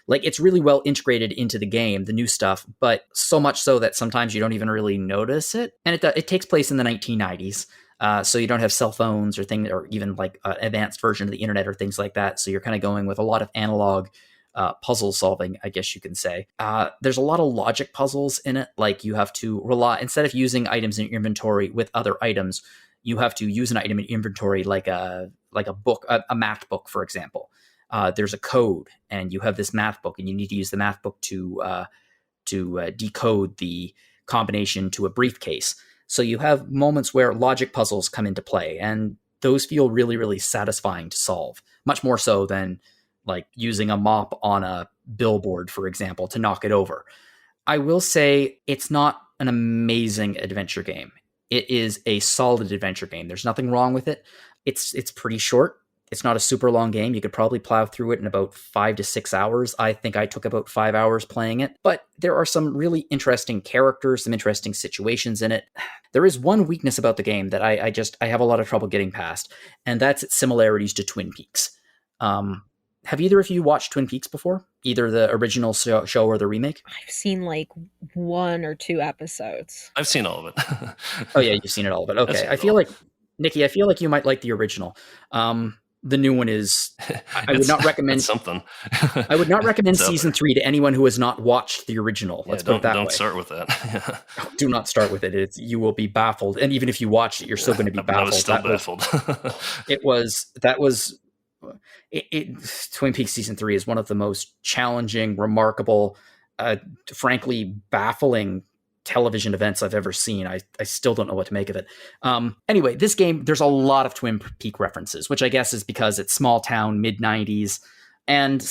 like it's really well integrated into the game, the new stuff, but so much so that sometimes you don't even really notice it. And it takes place in the 1990s. So you don't have cell phones or things, or even like an advanced version of the internet or things like that. So you're kind of going with a lot of analog puzzle solving, I guess you can say. There's a lot of logic puzzles in it. Like you have to rely, instead of using items in your inventory with other items, you have to use an item in inventory like a book, a math book, for example. There's a code, and you have this math book, and you need to use the math book to decode the combination to a briefcase. So you have moments where logic puzzles come into play, and those feel really, really satisfying to solve, much more so than like using a mop on a billboard, for example, to knock it over. I will say it's not an amazing adventure game. It is a solid adventure game. There's nothing wrong with it. It's pretty short. It's not a super long game. You could probably plow through it in about 5 to 6 hours. I think I took about 5 hours playing it. But there are some really interesting characters, some interesting situations in it. There is one weakness about the game that I have a lot of trouble getting past, and that's its similarities to Twin Peaks. Have either of you watched Twin Peaks before? Either the original show or the remake? I've seen like 1 or 2 episodes. I've seen all of it. Oh yeah, you've seen it all of it. Okay. I feel like, Niki, you might like the original. The new one is, I would not recommend something. I would not recommend season 3 to anyone who has not watched the original. Let's put it that way. Don't start with that. Do not start with it. You will be baffled. And even if you watch it, you're still going to be baffled. I was still baffled. Twin Peaks season 3 is one of the most challenging, remarkable, frankly baffling television events I've ever seen. I still don't know what to make of it. Anyway, this game, there's a lot of Twin Peaks references, which I guess is because it's small town, mid-90s. And,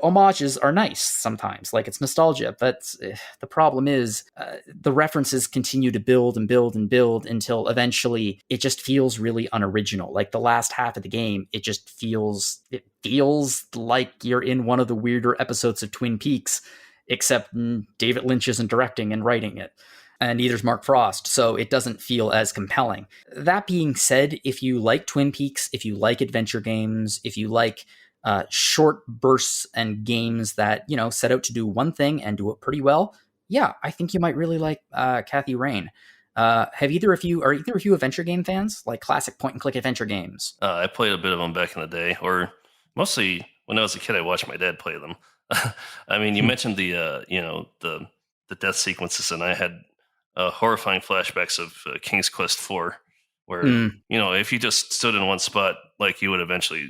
homages are nice sometimes, like it's nostalgia. But the problem is the references continue to build and build and build until eventually it just feels really unoriginal. Like the last half of the game, it feels like you're in one of the weirder episodes of Twin Peaks, except David Lynch isn't directing and writing it. and neither's Mark Frost, so it doesn't feel as compelling. That being said, if you like Twin Peaks, if you like adventure games, if you like short bursts and games that, set out to do one thing and do it pretty well, yeah, I think you might really like Kathy Rain. Are either of you adventure game fans? Like classic point and click adventure games? I played a bit of them back in the day, or mostly when I was a kid, I watched my dad play them. I mean, you mentioned the death sequences, and I had horrifying flashbacks of King's Quest IV, where if you just stood in one spot, like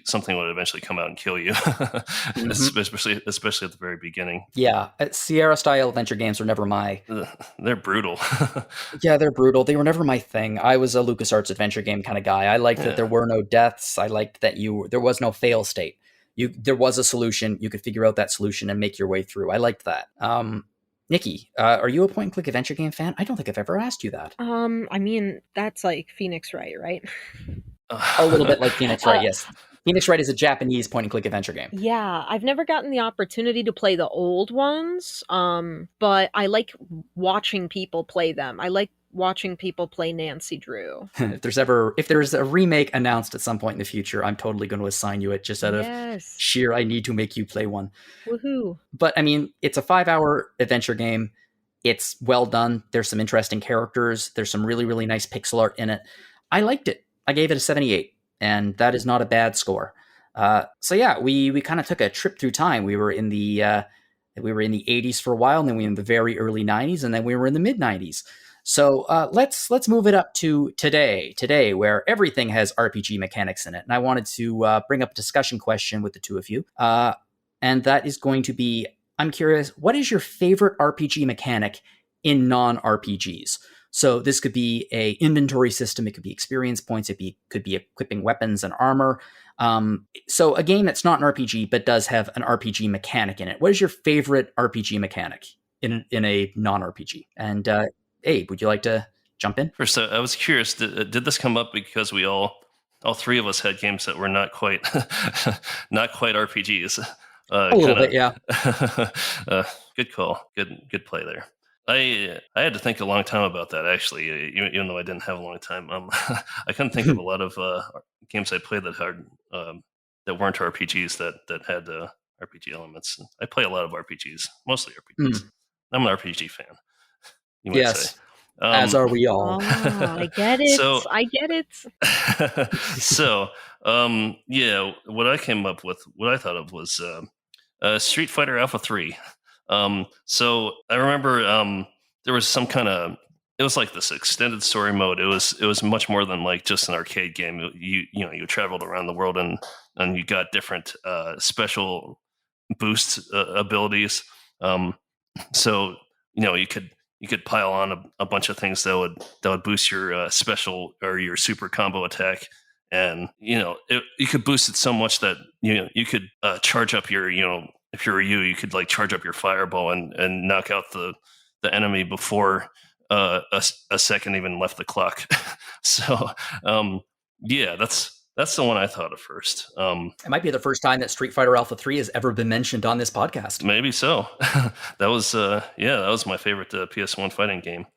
something would eventually come out and kill you, especially at the very beginning. Yeah, Sierra style adventure games were never my. They're brutal. Yeah, they're brutal. They were never my thing. I was a LucasArts adventure game kind of guy. I liked that there were no deaths. I liked that there was no fail state. There was a solution. You could figure out that solution and make your way through. I liked that. Niki, are you a point and click adventure game fan? I don't think I've ever asked you that. I mean, that's like Phoenix Wright, right? A little bit like Phoenix Wright, yes. Phoenix Wright is a Japanese point and click adventure game. Yeah, I've never gotten the opportunity to play the old ones, but I like watching people play them. I like watching people play Nancy Drew. If there's a remake announced at some point in the future, I'm totally going to assign you it just out of sheer I need to make you play one. Woohoo. But I mean, it's a 5-hour adventure game. It's well done. There's some interesting characters. There's some really, really nice pixel art in it. I liked it. I gave it a 78, and that is not a bad score. So yeah, we kind of took a trip through time. We were in the 80s for a while, and then we were in the very early 90s, and then we were in the mid 90s. So let's move it up to today, where everything has RPG mechanics in it. And I wanted to bring up a discussion question with the two of you, and that is going to be: I'm curious, what is your favorite RPG mechanic in non-RPGs? So this could be a inventory system, it could be experience points, could be equipping weapons and armor. So a game that's not an RPG but does have an RPG mechanic in it. What is your favorite RPG mechanic in a non-RPG? And Abe, would you like to jump in? First, I was curious, did this come up because we all three of us had games that were not quite RPGs? A little bit, yeah. Good call. Good play there. I had to think a long time about that, actually, even though I didn't have a long time. I couldn't think of a lot of games I played that weren't RPGs that had RPG elements. I play a lot of RPGs, mostly RPGs. I'm an RPG fan. You might say. As are we all. I get it. I get it. So, what I came up with, what I thought of was Street Fighter Alpha 3. So I remember there was some kind of, it was like this extended story mode. It was much more than like just an arcade game. You traveled around the world and you got different special boost abilities. So you could pile on a bunch of things that would boost your special or your super combo attack, and you could boost it so much that you could charge up your if you were you could like charge up your fireball and knock out the enemy before a second even left the clock. So that's the one I thought of first. It might be the first time that Street Fighter Alpha 3 has ever been mentioned on this podcast. Maybe so. That was my favorite PS1 fighting game.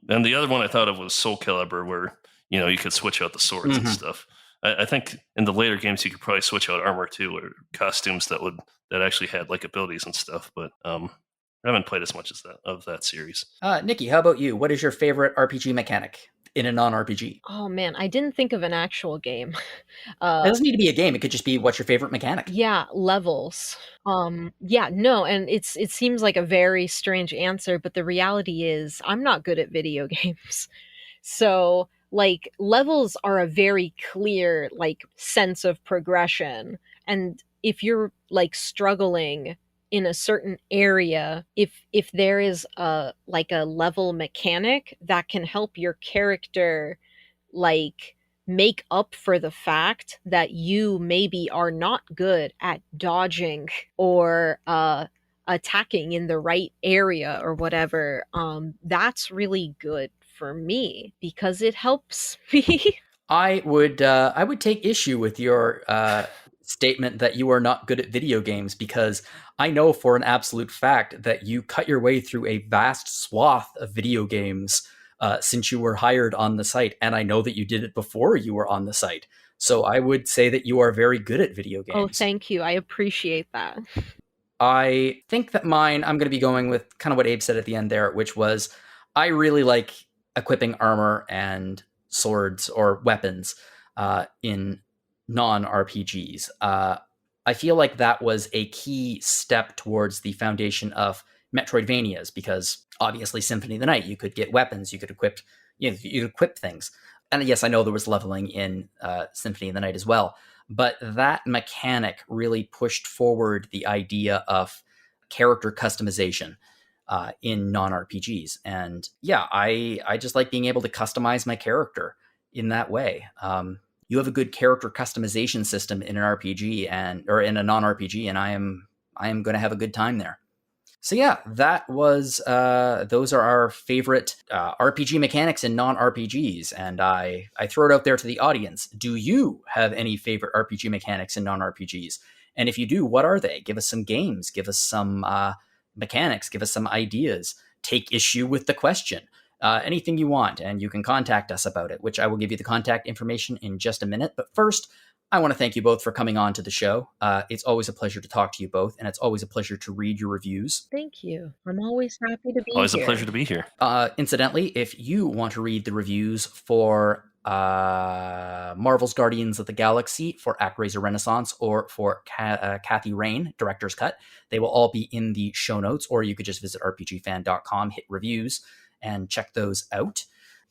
And the other one I thought of was Soul Calibur, where you could switch out the swords and stuff. I think in the later games you could probably switch out armor too, or costumes that actually had like abilities and stuff. But I haven't played as much of that series. Niki, how about you? What is your favorite RPG mechanic in a non-RPG? Oh man, I didn't think of an actual game. It doesn't need to be a game. It could just be what's your favorite mechanic. Yeah, levels. And it seems like a very strange answer, but the reality is I'm not good at video games. So like levels are a very clear like sense of progression, and if you're like struggling in a certain area, if there is a level mechanic that can help your character like make up for the fact that you maybe are not good at dodging or attacking in the right area or whatever, that's really good for me because it helps me. I would take issue with your statement that you are not good at video games, because I know for an absolute fact that you cut your way through a vast swath of video games since you were hired on the site, and I know that you did it before you were on the site. So I would say that you are very good at video games. Oh, thank you. I appreciate that. I think that mine, I'm going to be going with kind of what Abe said at the end there, which was I really like equipping armor and swords or weapons in non-RPGs. I feel like that was a key step towards the foundation of Metroidvanias, because obviously Symphony of the Night, you could get weapons, you could equip, you could equip things. And yes, I know there was leveling in Symphony of the Night as well, but that mechanic really pushed forward the idea of character customization in non-RPGs. And yeah, I just like being able to customize my character in that way. You have a good character customization system in an RPG or in a non-RPG, and I am going to have a good time there. So yeah, that was those are our favorite RPG mechanics in non-RPGs, and I throw it out there to the audience. Do you have any favorite RPG mechanics in non-RPGs? And if you do, what are they? Give us some games, give us some mechanics, give us some ideas. Take issue with the question. Anything you want, and you can contact us about it, which I will give you the contact information in just a minute. But first, I want to thank you both for coming on to the show. It's always a pleasure to talk to you both, and it's always a pleasure to read your reviews. Thank you. I'm always happy to be Always here. a pleasure to be here. Incidentally, if you want to read the reviews for Marvel's Guardians of the Galaxy, for Actraiser Renaissance, or for Kathy Rain, Director's Cut, they will all be in the show notes, or you could just visit rpgfan.com, hit reviews, and check those out.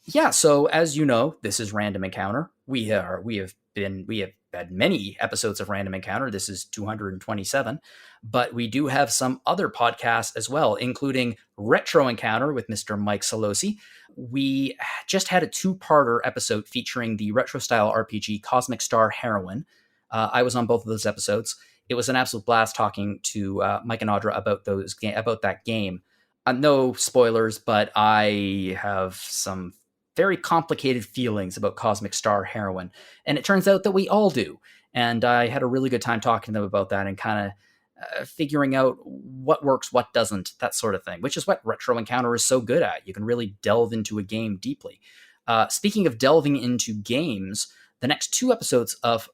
Yeah, so as you know, this is Random Encounter. We have had many episodes of Random Encounter. This is 227, but we do have some other podcasts as well, including Retro Encounter with Mr. Mike Solosi. We just had a 2-parter episode featuring the retro style RPG Cosmic Star Heroine. I was on both of those episodes. It was an absolute blast talking to Mike and Audra about that game. No spoilers, but I have some very complicated feelings about Cosmic Star Heroine, and it turns out that we all do. And I had a really good time talking to them about that and kind of figuring out what works, what doesn't, that sort of thing, which is what Retro Encounter is so good at. You can really delve into a game deeply. Speaking of delving into games, the next 2 episodes of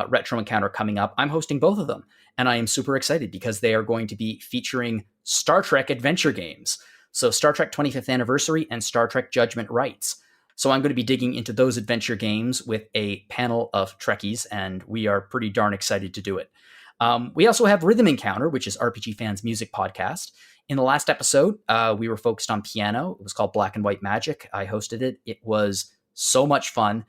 Retro Encounter coming up, I'm hosting both of them, and I am super excited because they are going to be featuring Star Trek adventure games. So Star Trek 25th Anniversary and Star Trek Judgment Rights. So I'm going to be digging into those adventure games with a panel of Trekkies, and we are pretty darn excited to do it. We also have Rhythm Encounter, which is RPG Fans' music podcast. In the last episode, we were focused on piano. It was called Black and White Magic. I hosted it. It was so much fun.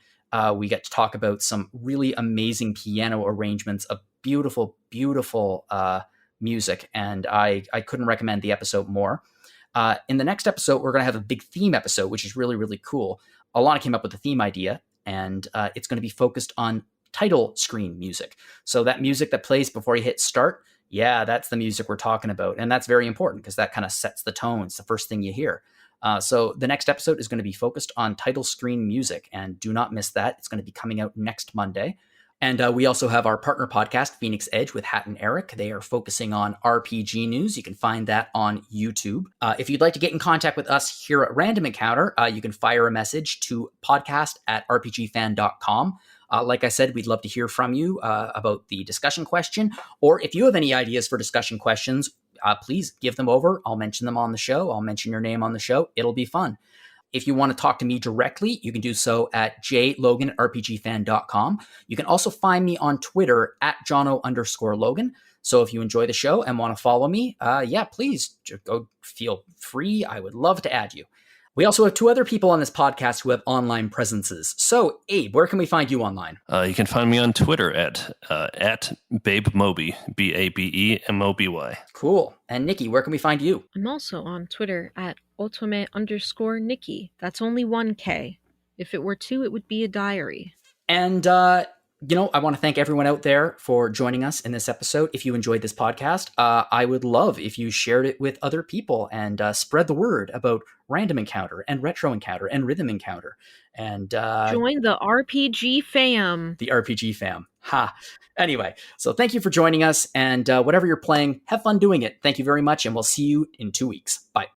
We get to talk about some really amazing piano arrangements of beautiful, beautiful music, and I couldn't recommend the episode more. In the next episode, we're going to have a big theme episode, which is really, really cool. Alana came up with the theme idea, and it's going to be focused on title screen music. So that music that plays before you hit start, yeah, that's the music we're talking about. And that's very important because that kind of sets the tone. It's the first thing you hear. So the next episode is going to be focused on title screen music, and do not miss that. It's going to be coming out next Monday. And we also have our partner podcast, Phoenix Edge with Hat and Eric. They are focusing on RPG news. You can find that on YouTube. If you'd like to get in contact with us here at Random Encounter, you can fire a message to podcast@rpgfan.com. Like I said, we'd love to hear from you about the discussion question, or if you have any ideas for discussion questions, please give them over. I'll mention them on the show. I'll mention your name on the show. It'll be fun. If you want to talk to me directly, you can do so at jlogan@rpgfan.com. You can also find me on Twitter at Jono_Logan. So if you enjoy the show and want to follow me, please go feel free. I would love to add you. We also have 2 other people on this podcast who have online presences. So, Abe, where can we find you online? You can find me on Twitter at BabeMoby, BabeMoby. Cool. And Niki, where can we find you? I'm also on Twitter at Otome_Niki. That's only 1 K. If it were 2, it would be a diary. And, I want to thank everyone out there for joining us in this episode. If you enjoyed this podcast, I would love if you shared it with other people and spread the word about Random Encounter and Retro Encounter and Rhythm Encounter. And join the RPG fam. The RPG fam. Ha. Anyway, so thank you for joining us, and whatever you're playing, have fun doing it. Thank you very much, and we'll see you in 2 weeks. Bye.